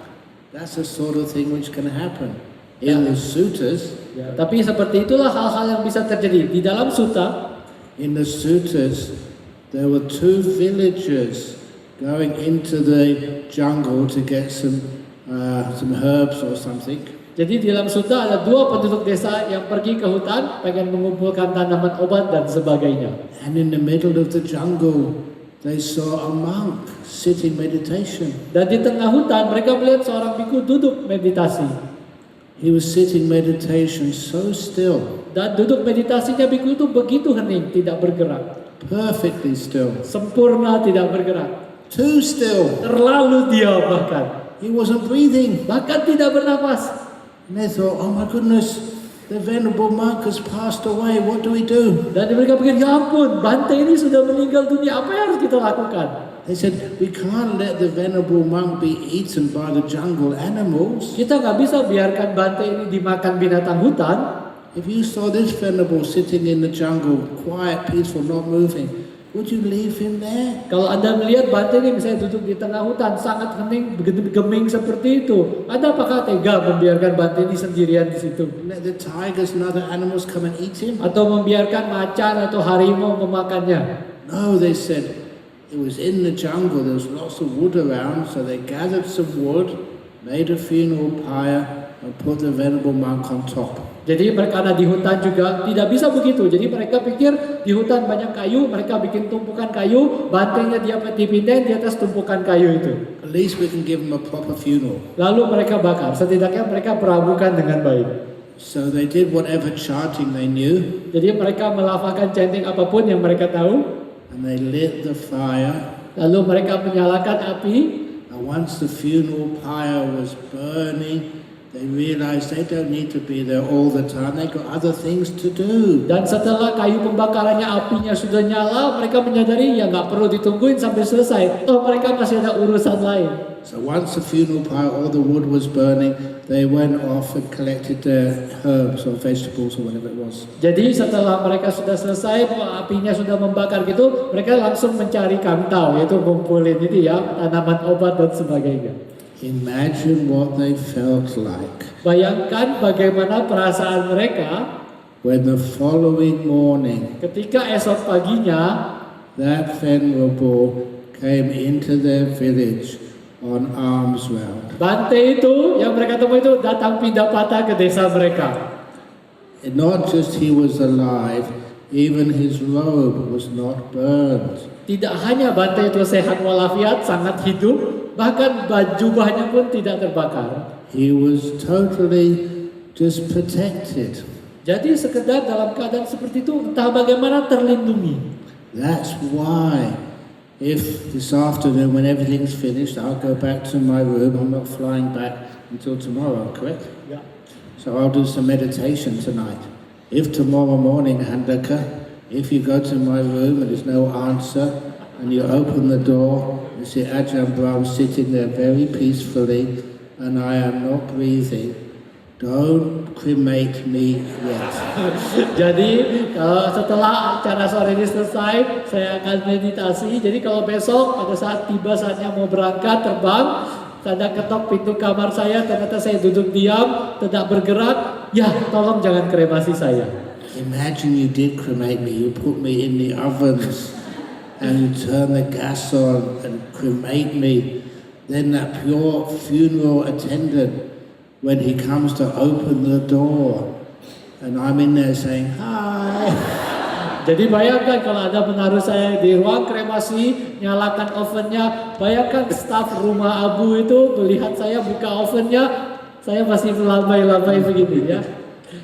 that's the sort of thing which can happen. In the suttas, Ya, tapi seperti itulah hal-hal yang bisa terjadi di dalam sutta. in the suttas, there were two villagers going into the jungle to get some herbs or something. Jadi di dalam sutta ada dua penduduk desa yang pergi ke hutan pengen mengumpulkan tanaman obat dan sebagainya. And in the middle of the jungle, they saw a monk sitting meditation. Dan di tengah hutan mereka melihat seorang biku duduk meditasi. He was sitting meditation so still, Dan duduk meditasinya biku itu begitu hening, tidak bergerak. perfectly still, Sempurna tidak bergerak. too still. Terlalu diam bahkan. He wasn't breathing. Bahkan tidak bernafas. And they thought, oh my goodness, the venerable monk has passed away. What do we do? Dan mereka pikir, ya ampun, Bante ini sudah meninggal dunia, apa yang harus kita lakukan? They said, we can't let the venerable monk be eaten by the jungle animals. Kita nggak bisa biarkan Bante ini dimakan binatang hutan. If you saw this venerable sitting in the jungle, quiet, peaceful, not moving, would you leave him there? Kalau Anda melihat Bante ini misalnya duduk di tengah hutan, sangat hening, geming seperti itu, Anda apakah tega membiarkan Bante ini sendirian di situ? Let the tigers and other animals come and eat him? Atau membiarkan macan atau harimau memakannya? No, they said, it was in the jungle, there was lots of wood around, so they gathered some wood, made a funeral pyre, and put the venerable monk on top. Jadi mereka ada di hutan juga, tidak bisa begitu. Jadi mereka pikir di hutan banyak kayu, mereka bikin tumpukan kayu, bantengnya dia dipindahin di atas tumpukan kayu itu. At least we can give him a proper funeral. Lalu mereka bakar, setidaknya mereka perabukan dengan baik. So they did whatever chanting they knew, Jadi mereka melafalkan chanting apapun yang mereka tahu, and they lit the fire. lalu mereka menyalakan api. And once the funeral pyre was burning, they realized they don't need to be there all the time. They got other things to do. Dan setelah kayu pembakarannya, apinya sudah nyala, mereka menyadari ya nggak perlu ditungguin sampai selesai. Oh, mereka masih ada urusan lain. So once the funeral pyre, all the wood was burning, they went off and collected their herbs or vegetables or whatever it was. Jadi setelah mereka sudah selesai, apinya sudah membakar gitu, mereka langsung mencari kantau, yaitu ngumpulin itu ya, tanaman obat dan sebagainya. Imagine what they felt like Bayangkan bagaimana perasaan mereka when the following morning ketika esok paginya that venerable came into their village on alms round. Bante itu yang mereka temui itu datang pindah patah ke desa mereka. And not just he was alive, even his robe was not burned. Tidak hanya Bante itu sehat walafiat, sangat hidup, bahkan jubahnya pun tidak terbakar. He was totally just protected. Jadi sekedar dalam keadaan seperti itu entah bagaimana terlindungi. That's why if this afternoon when everything's finished, I'll go back to my room. I'm not flying back until tomorrow, correct? Ya. So I'll do some meditation tonight. If tomorrow morning, Handaka, if you go to my room and there's no answer, and you open the door, you see Ajahn Brahm sitting there very peacefully, and I am not breathing, don't cremate me yet. Jadi kalau setelah acara sore ini selesai, saya akan meditasi. Jadi kalau besok pada saat tiba saatnya mau berangkat terbang, saya ketok pintu kamar saya, ternyata saya duduk diam, tidak bergerak. Ya, tolong jangan kremasi saya. Imagine you did cremate me, you put me in the ovens, and you turn the gas on and cremate me. Then that pure funeral attendant, when he comes to open the door, and I'm in there saying, hi. Jadi bayangkan kalau Anda menaruh saya di ruang kremasi, nyalakan ovennya, bayangkan staf rumah Abu itu melihat saya buka ovennya, saya masih melambai-lambai begini ya.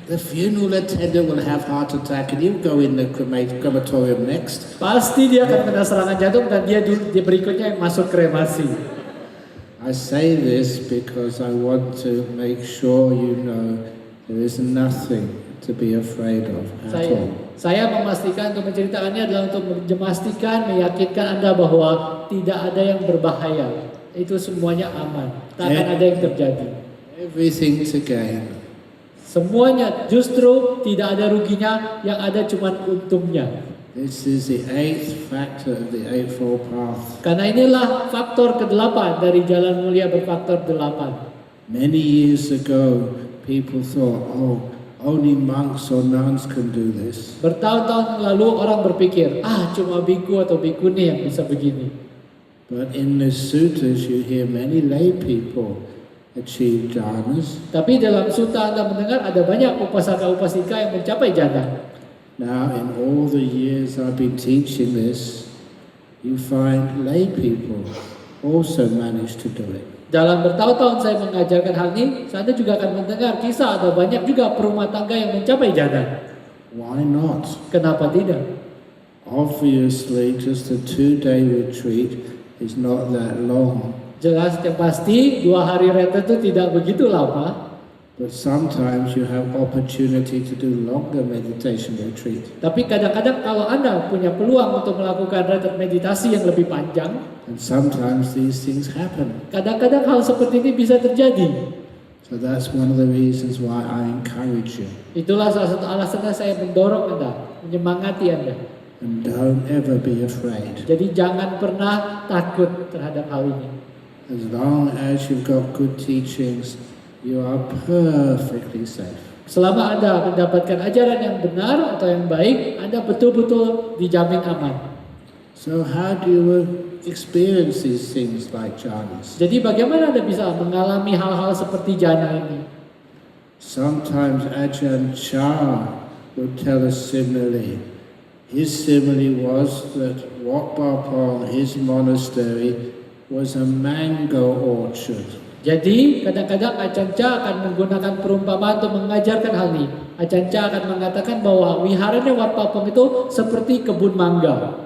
The funeral attendant will have heart attack and he'll go in the crematorium next. Pasti dia akan kena serangan jantung dan dia berikutnya yang masuk kremasi. I say this because I want to make sure you know there is nothing to be afraid of at all. Saya memastikan untuk menceritakannya adalah untuk memastikan, meyakinkan Anda bahwa tidak ada yang berbahaya. Itu semuanya aman. Tak akan ada yang terjadi. Everything to gain. Semuanya justru tidak ada ruginya, yang ada cuma untungnya. This is the eighth factor of the Eightfold Path. Karena inilah faktor ke-8 dari jalan mulia berfaktor 8. Many years ago, people thought, oh, only monks or nuns can do this. Bertahun-tahun lalu orang berpikir, cuma biku atau bikuni yang bisa begini. But in the sutras, you hear many lay people achieve jhanas. Tapi dalam sutta Anda mendengar ada banyak upasaka-upasika yang mencapai jana. Now, in all the years I've been teaching this, you find lay people also manage to do it. Dalam bertahun-tahun saya mengajarkan hal ini, Anda juga akan mendengar kisah ada banyak juga perumah tangga yang mencapai jana. Why not? Kenapa tidak? Obviously, just a 2-day retreat is not that long. Jelas yang pasti 2 hari retret itu tidak begitu lama. But sometimes you have opportunity to do longer meditation retreat. Tapi kadang-kadang kalau Anda punya peluang untuk melakukan retret meditasi yang lebih panjang, And sometimes these things happen. kadang-kadang hal seperti ini bisa terjadi. So that's one of the reasons why I encourage you. Itulah salah satu alasannya saya mendorong Anda, menyemangati Anda. And don't ever be afraid. Jadi jangan pernah takut terhadap hal ini. As long as you've got good teachings, you are perfectly safe. Selama Anda mendapatkan ajaran yang benar atau yang baik, Anda betul-betul dijamin aman. So how do you experience these things like jhanas? Jadi bagaimana Anda bisa mengalami hal-hal seperti jana ini? Sometimes Ajahn Chah would tell a simile. His simile was that Wat Pah Pong, his monastery, was a mango orchard. Jadi kadang-kadang Ajahn Chah akan menggunakan perumpamaan untuk mengajarkan hal ini. Ajahn Chah akan mengatakan bahwa wiharanya Wat Pah Pong itu seperti kebun mangga.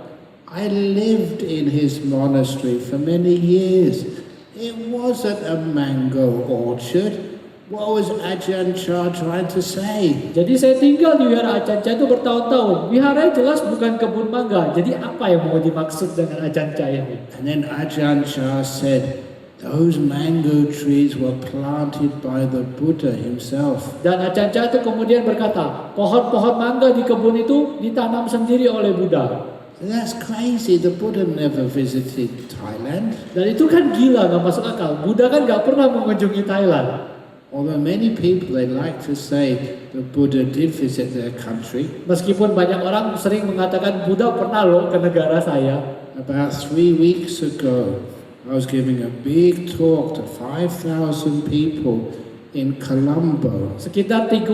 I lived in his monastery for many years. It wasn't a mango orchard. What was Ajahn Chah trying to say? Jadi saya tinggal di wihara Ajahn Chah itu bertahun-tahun. Wiharanya jelas bukan kebun mangga. Jadi apa yang mau dimaksud dengan Ajahn Chah ini? And then Ajahn Chah said, Those mango trees were planted by the Buddha himself. Dan Ajahn Chah itu kemudian berkata, pohon-pohon mangga di kebun itu ditanam sendiri oleh Buddha. That's crazy. The Buddha never visited Thailand. Dan itu kan gila, nggak masuk akal. Buddha kan nggak pernah mengunjungi Thailand. Although many people, they like to say the Buddha did visit their country. Meskipun banyak orang sering mengatakan Buddha pernah loh ke negara saya. About 3 weeks ago, I was giving a big talk to 5,000 people in Colombo. Sekitar 3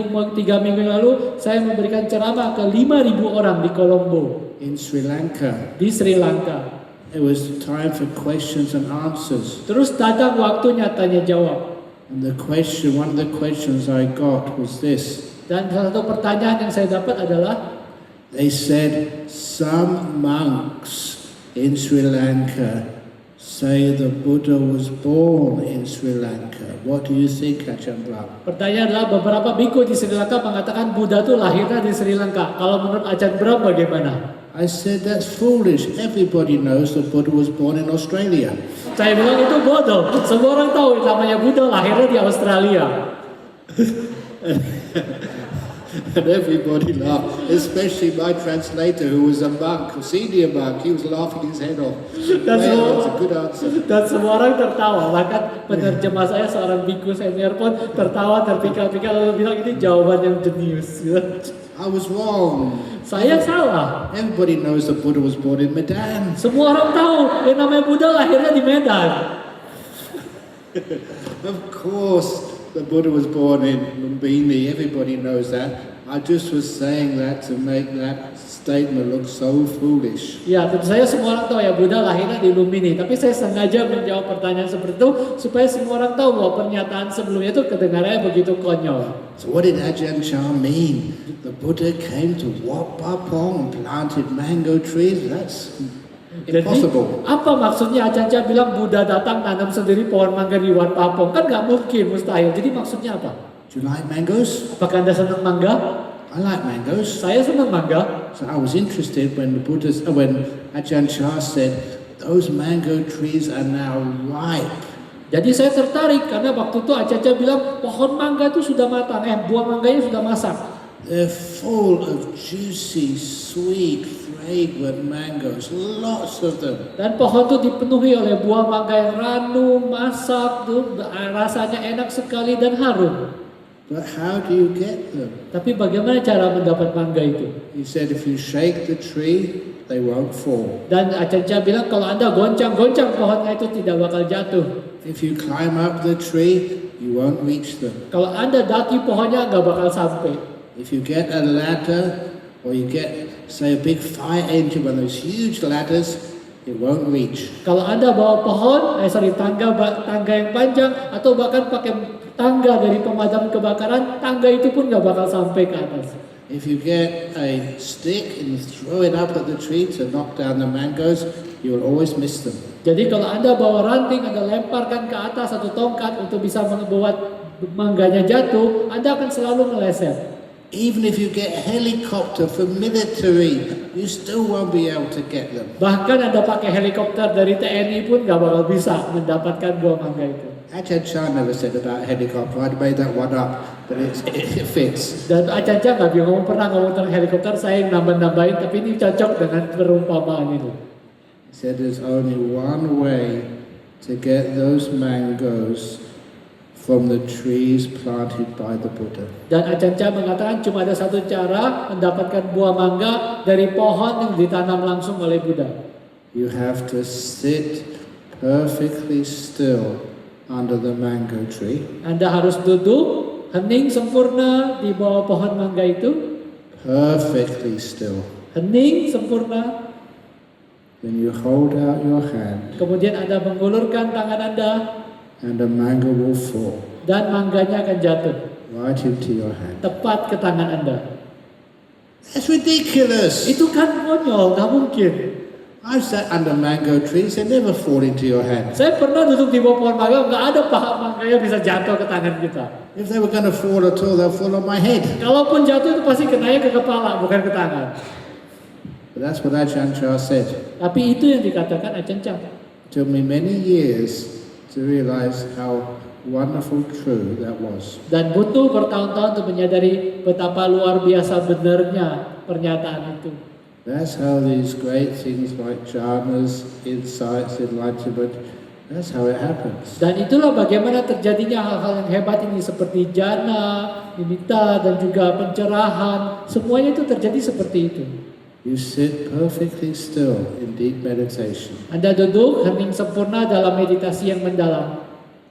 minggu lalu, saya memberikan ceramah ke 5.000 orang di Colombo, In Sri Lanka. di Sri Lanka. It was time for questions and answers. Terus datang waktunya tanya jawab. And one of the questions I got was this. Dan salah satu pertanyaan yang saya dapat adalah, They said some monks in Sri Lanka say the Buddha was born in Sri Lanka. What do you think, Ajahn Brahm? pertanyaan adalah beberapa biku di Sri Lanka mengatakan Buddha itu lahirnya di Sri Lanka. Kalau menurut Ajahn Brahm bagaimana? I said that's foolish. Everybody knows the Buddha was born in Australia. Saya bilang itu bodoh. Semua orang tahu namanya Buddha lahirnya di Australia. And everybody laughed, especially my translator who was a monk, a senior monk. He was laughing his head off. That's Well, that's a good answer. Dan semua orang tertawa. Bahkan penerjemah saya seorang biku senior pun tertawa, terpikir-pikir lalu bilang ini jawaban yang jenius. I was wrong. Saya salah. Everybody knows the Buddha was born in Medan. Semua orang tahu yang namanya Buddha lahirnya di Medan. Of course, the Buddha was born in Lumbini. Everybody knows that. I just was saying that to make that statement look so foolish. Ya, tentu saja semua orang tahu ya Buddha lahirnya di Lumbini. Tapi saya sengaja menjawab pertanyaan seperti itu supaya semua orang tahu bahwa pernyataan sebelumnya itu kedengarannya begitu konyol. So what did Ajahn Chah mean? The Buddha came to Wat Pah Pong and planted mango trees? That's impossible. Jadi, apa maksudnya Ajahn Chah bilang Buddha datang tanam sendiri pohon mangga di Wat Pah Pong? Kan nggak mungkin, mustahil. Jadi maksudnya apa? Do you like mangoes? Apakah Anda senang mangga? I like mangoes. Saya senang mangga. So I was interested when when Ajahn Chah said, those mango trees are now ripe. Jadi saya tertarik karena waktu itu Ajahn Chah bilang pohon mangga itu sudah matang, buah mangganya sudah masak. They're full of juicy, sweet, fragrant mangoes, lots of them. Dan pohon itu dipenuhi oleh buah mangga yang ranum, masak, tuh rasanya enak sekali dan harum. But how do you get them? Tapi bagaimana cara mendapat mangga itu? He said if you shake the tree, they won't fall. Dan Ajahn Chah bilang kalau Anda goncang-goncang pohonnya itu tidak bakal jatuh. If you climb up the tree, you won't reach them. Kalau Anda daki pohonnya nggak bakal sampai. If you get a ladder, or you get, say, a big fire engine, one of those huge ladders, it won't reach. Kalau Anda bawa tangga yang panjang atau bahkan pakai tangga dari pemadam kebakaran, tangga itu pun nggak bakal sampai ke atas. If you get a stick and you throw it up at the tree to knock down the mangoes, you will always miss them. Jadi kalau Anda bawa ranting, Anda lemparkan ke atas satu tongkat untuk bisa membuat mangganya jatuh, Anda akan selalu meleset. Even if you get a helicopter for military, you still won't be able to get them. Bahkan Anda pakai helikopter dari TNI pun nggak bakal bisa mendapatkan buah mangga itu. Ajahn Chah never said about helicopter. I made that one up, but it fits. Dan Ajahn Chah nggak pernah ngomong tentang helikopter, saya yang nambah-nambahin, tapi ini cocok dengan perumpamaan itu. He said there's only one way to get those mangoes from the trees planted by the Buddha. Dan Ajahn Chah mengatakan cuma ada satu cara mendapatkan buah mangga dari pohon yang ditanam langsung oleh Buddha. You have to sit perfectly still under the mango tree. Anda harus duduk hening sempurna di bawah pohon mangga itu. Perfectly still. Hening sempurna. Then you hold out your hand Kemudian Anda mengulurkan tangan Anda and the mango will fall dan mangganya akan jatuh right into your hand. tepat ke tangan Anda. That's ridiculous. Itu kan konyol, nggak mungkin. I've sat under mango trees, they never fall into your hand. Saya pernah duduk di bawah pohon mangga, nggak ada paha mangganya bisa jatuh ke tangan kita. If they were going to fall at all, they'll fall on my head. Kalaupun jatuh itu pasti kenanya ke kepala, bukan ke tangan. But that's what Ajahn Chah said. Tapi itu yang dikatakan Ajahn Chah. It took me many years to realize how wonderful true that was. Dan butuh bertahun-tahun untuk menyadari betapa luar biasa benarnya pernyataan itu. That's how these great things like jhanas, insights, enlightenment, that's how it happens. Dan itulah bagaimana terjadinya hal-hal yang hebat ini seperti jana, nimitta, dan juga pencerahan. Semuanya itu terjadi seperti itu. You sit perfectly still in deep meditation. Anda duduk hening sempurna dalam meditasi yang mendalam.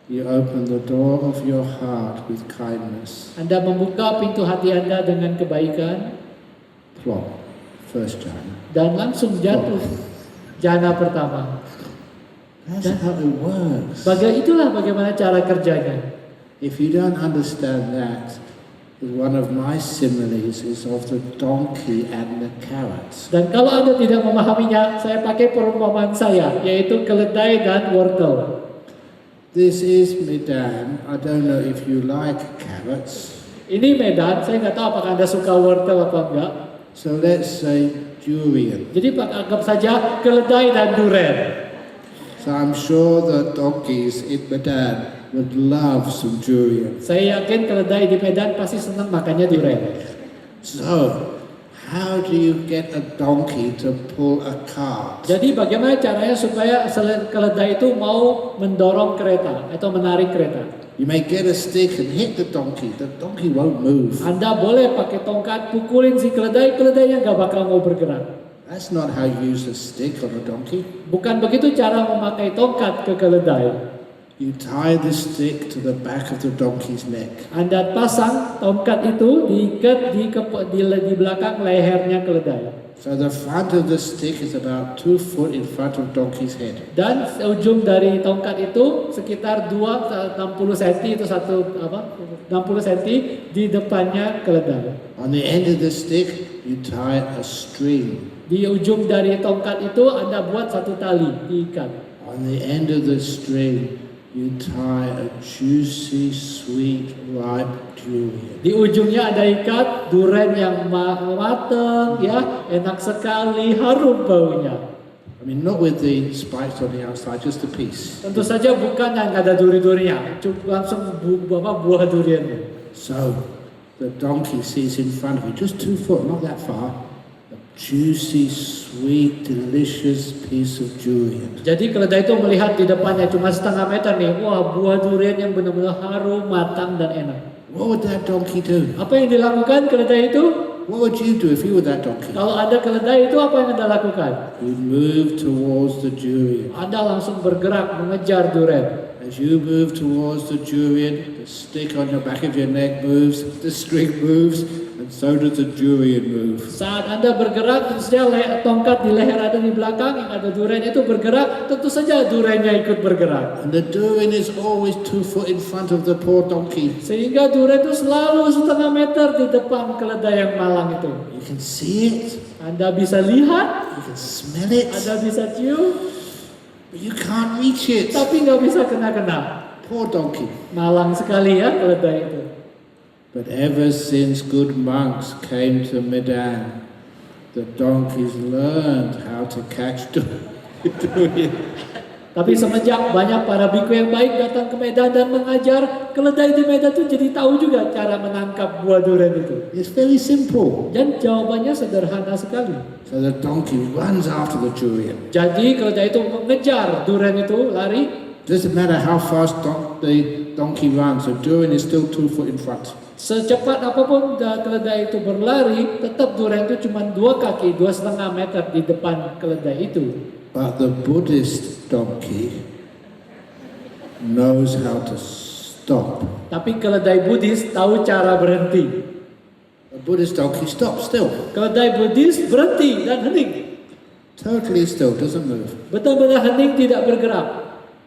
You open the door of your heart with kindness. Anda membuka pintu hati Anda dengan kebaikan. Plop. First jhana. Dan langsung jatuh jana pertama. That's how it works. Itulah bagaimana cara kerjanya. If you don't understand that, one of my similes is of the donkey and the carrots. Dan kalau Anda tidak memahaminya, saya pakai perumpamaan saya, yaitu keledai dan wortel. This is Medan. I don't know if you like carrots. Ini Medan, saya nggak tahu apakah Anda suka wortel atau enggak. So let's say durian. Jadi anggap saja keledai dan durian. So I'm sure the donkeys in Medan would love some durian. Saya yakin keledai di Medan pasti senang makannya durian. So, how do you get a donkey to pull a cart? Jadi bagaimana caranya supaya keledai itu mau mendorong kereta atau menarik kereta? You may get a stick and hit the donkey won't move. Anda boleh pakai tongkat pukulin si keledainya nggak bakal mau bergerak. That's not how you use a stick on a donkey. Bukan begitu cara memakai tongkat ke keledai. You tie the stick to the back of the donkey's neck. Anda pasang tongkat itu diikat di belakang lehernya keledai. So the front of the stick is about 2 foot in front of donkey's head. Dan ujung dari tongkat itu sekitar 60 cm itu 60 cm di depannya keledai. On the end of the stick, you tie a string. Di ujung dari tongkat itu Anda buat satu tali diikat. On the end of the string, you tie a juicy, sweet, ripe durian. Di ujungnya ada ikat durian yang matang, ya, enak sekali, harum baunya. I mean, not with the spikes on the outside, just a piece. Tentu saja bukan yang ada duri-durinya, langsung buah duriannya. So, the donkey sees in front of you, just 2 foot, not that far, a juicy, sweet, delicious piece of durian. Jadi keledai itu melihat di depannya cuma setengah meter nih, wah buah durian yang benar-benar harum, matang dan enak. What would that donkey do? Apa yang dilakukan keledai itu? What would you do if you were that donkey? Kalau ada keledai itu apa yang Anda lakukan? You'd move towards the durian. Anda langsung bergerak mengejar durian. As you move towards the durian, the stick on the back of your neck moves, the string moves, and so does the durian move. Saat Anda bergerak, tentu saja tongkat di leher Anda di belakang yang ada durian itu bergerak, tentu saja duriannya ikut bergerak. And the durian is always 2 foot in front of the poor donkey. Sehingga durian itu selalu setengah meter di depan keledai yang malang itu. You can see it, Anda bisa lihat, you can smell it, Anda bisa cium, but you can't reach it. tapi nggak bisa kena-kena. Poor donkey. Malang sekali ya keledai itu. But ever since good monks came to Medan, the donkeys learned how to catch durian. Tapi semenjak banyak para biku yang baik datang ke Medan dan mengajar, keledai di Medan itu jadi tahu juga cara menangkap buah durian itu. It's very simple. Dan jawabannya sederhana sekali. So the donkey runs after the durian. Jadi keledai itu mengejar durian itu, lari. Doesn't matter how fast the donkey runs, the durian is still 2 foot in front. Secepat apapun keledai itu berlari, tetap durian itu cuma 2 kaki, 2,5 meter di depan keledai itu. But the Buddhist donkey knows how to stop. Tapi keledai Buddhis tahu cara berhenti. The Buddhist donkey stops still. Keledai Buddhis berhenti dan hening. Totally still, doesn't move. Betul-betul hening, tidak bergerak.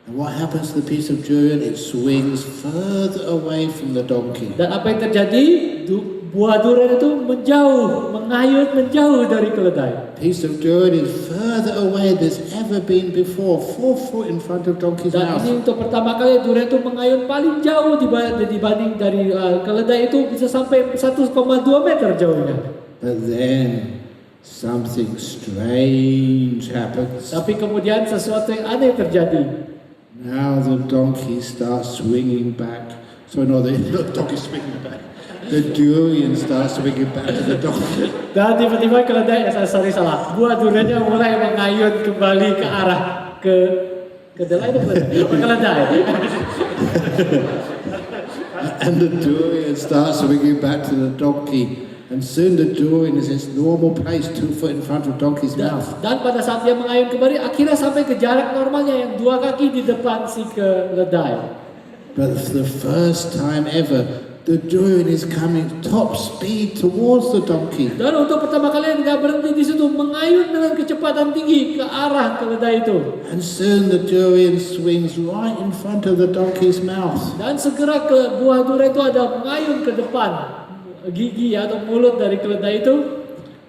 And what happens to the piece of durian? It swings further away from the donkey. Dan apa yang terjadi? Buah durian itu mengayun menjauh dari keledai. Piece of durian is further away than it's ever been before, 4 foot in front of donkey's Dan mouth. ini untuk pertama kali durian itu mengayun paling jauh dibanding dari keledai itu bisa sampai 1,2 meter jauhnya. But then something strange happens. Tapi kemudian sesuatu yang aneh terjadi. Now the donkey starts swinging back. Sorry, no, the donkey swinging back. The durian starts swinging back to the donkey. Dan tiba-tiba keledai, salah, buah duriannya mulai mengayun kembali ke arah kedelai itu keledai. And the durian starts swinging back to the donkey. And soon the durian is in its normal place, 2 foot in front of donkey's mouth. Dan pada saat dia mengayun kembali, akhirnya sampai ke jarak normalnya yang 2 kaki di depan si keledai. But for the first time ever, the durian is coming top speed towards the donkey. Dan untuk pertama kali tidak berhenti di situ, mengayun dengan kecepatan tinggi ke arah keledai itu. And soon the durian swings right in front of the donkey's mouth. Dan segera ke buah durian itu ada mengayun ke depan gigi atau mulut dari keledai itu.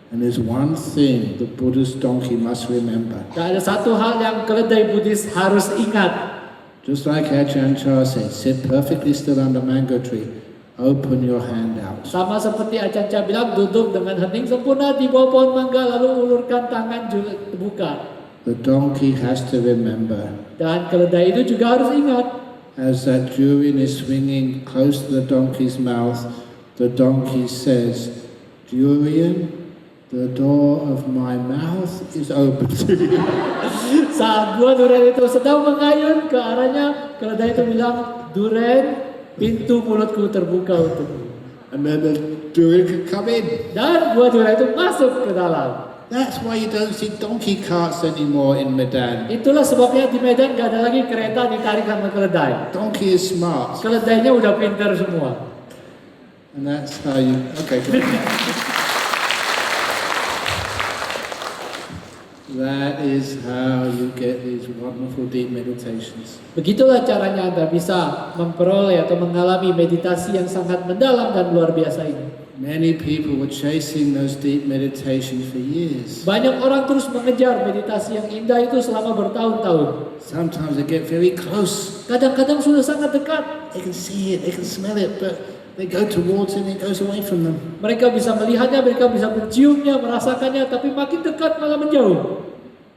And there's one thing the Buddhist donkey must remember. Dan ada satu hal yang keledai Buddhis harus ingat. Just like Ajahn Chah said, sit perfectly still under mango tree. Open your hand out. Sama seperti Ajahn Chah bilang, duduk dengan hening sempurna di bawah pohon mangga, lalu ulurkan tangan juga terbuka. The donkey has to remember. Dan keledai itu juga harus ingat. As that durian is swinging close to the donkey's mouth, the donkey says, "Durian, the door of my mouth is open to you." Saat buah durian itu sedang mengayun ke arahnya, keledai itu bilang, "Durian, pintu mulutku terbuka untukmu." And then the durian can come in. Dan buah durian itu masuk ke dalam. That's why you don't see donkey carts anymore in Medan. Itulah sebabnya di Medan gak ada lagi kereta ditarik sama keledai. Donkey is smart. Keledainya udah pintar semua. And that's how you... Okay. Good. That is how you get these wonderful deep meditations. Begitulah caranya Anda bisa memperoleh atau mengalami meditasi yang sangat mendalam dan luar biasa ini. Many people were chasing those deep meditations for years. Banyak orang terus mengejar meditasi yang indah itu selama bertahun-tahun. Sometimes they get very close. Kadang-kadang sudah sangat dekat. They can see it, they can smell it, but they go towards it and it goes away from them. Mereka bisa melihatnya, mereka bisa menciumnya, merasakannya, tapi makin dekat malah menjauh.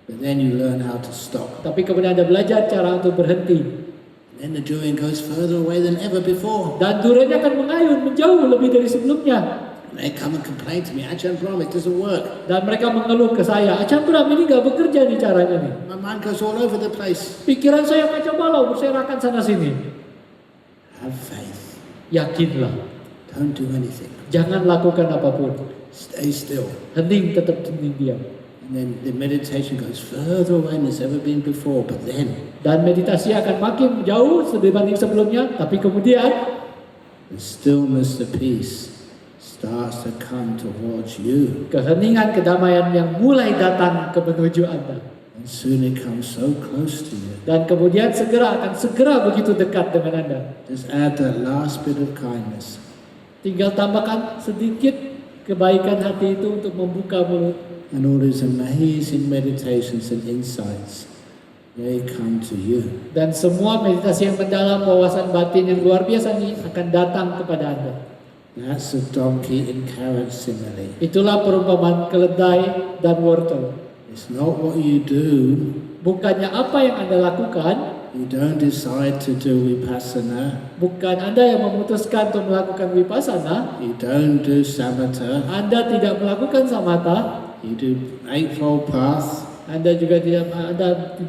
But then you learn how to stop. Tapi kemudian Anda belajar cara untuk berhenti. Then the durian goes further away than ever before. Dan duriannya akan mengayun menjauh lebih dari sebelumnya. They come and complain to me, Ajahn Brahm, it doesn't work. Dan mereka mengeluh ke saya, Ajahn Brahm ini gak bekerja nih caranya nih. My mind goes all over the place. Pikiran saya kacau balau, berserakan sana sini. Have faith. Yakinlah, Don't do anything. jangan lakukan apapun. Stay still. Hening, tetap hening diam. And then the meditation goes further away than it's ever been before. But then Dan meditasi akan makin jauh dibanding sebelumnya, tapi kemudian the stillness, the peace starts to come towards you. keheningan, kedamaian yang mulai datang ke menuju Anda. And soon it comes so close to you. Dan kemudian akan segera begitu dekat dengan Anda. Just add that last bit of kindness. Tinggal tambahkan sedikit kebaikan hati itu untuk membuka mulut. And all these amazing meditations and insights, they come to you. Dan semua meditasi yang mendalam, wawasan batin yang luar biasa ini akan datang kepada Anda. That's a donkey and carrot simile. Itulah perumpamaan keledai dan wortel. It's not what you do. Bukannya apa yang Anda lakukan, You don't decide to do vipassana. bukan Anda yang memutuskan untuk melakukan vipassana, You don't do samatha. Anda tidak melakukan samatha, You do Eightfold Path. Anda tidak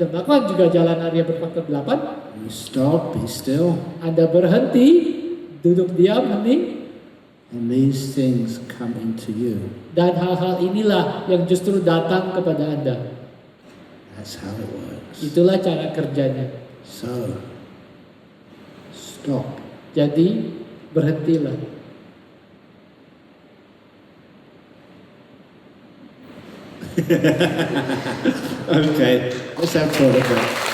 melakukan juga jalan Arya berfaktor 8. You stop, be still. Anda berhenti, duduk diam, hening, And these things come into you. dan hal-hal inilah yang justru datang kepada Anda. That's how it works. Itulah cara kerjanya. So, stop. Jadi berhentilah. Okay, let's have fun.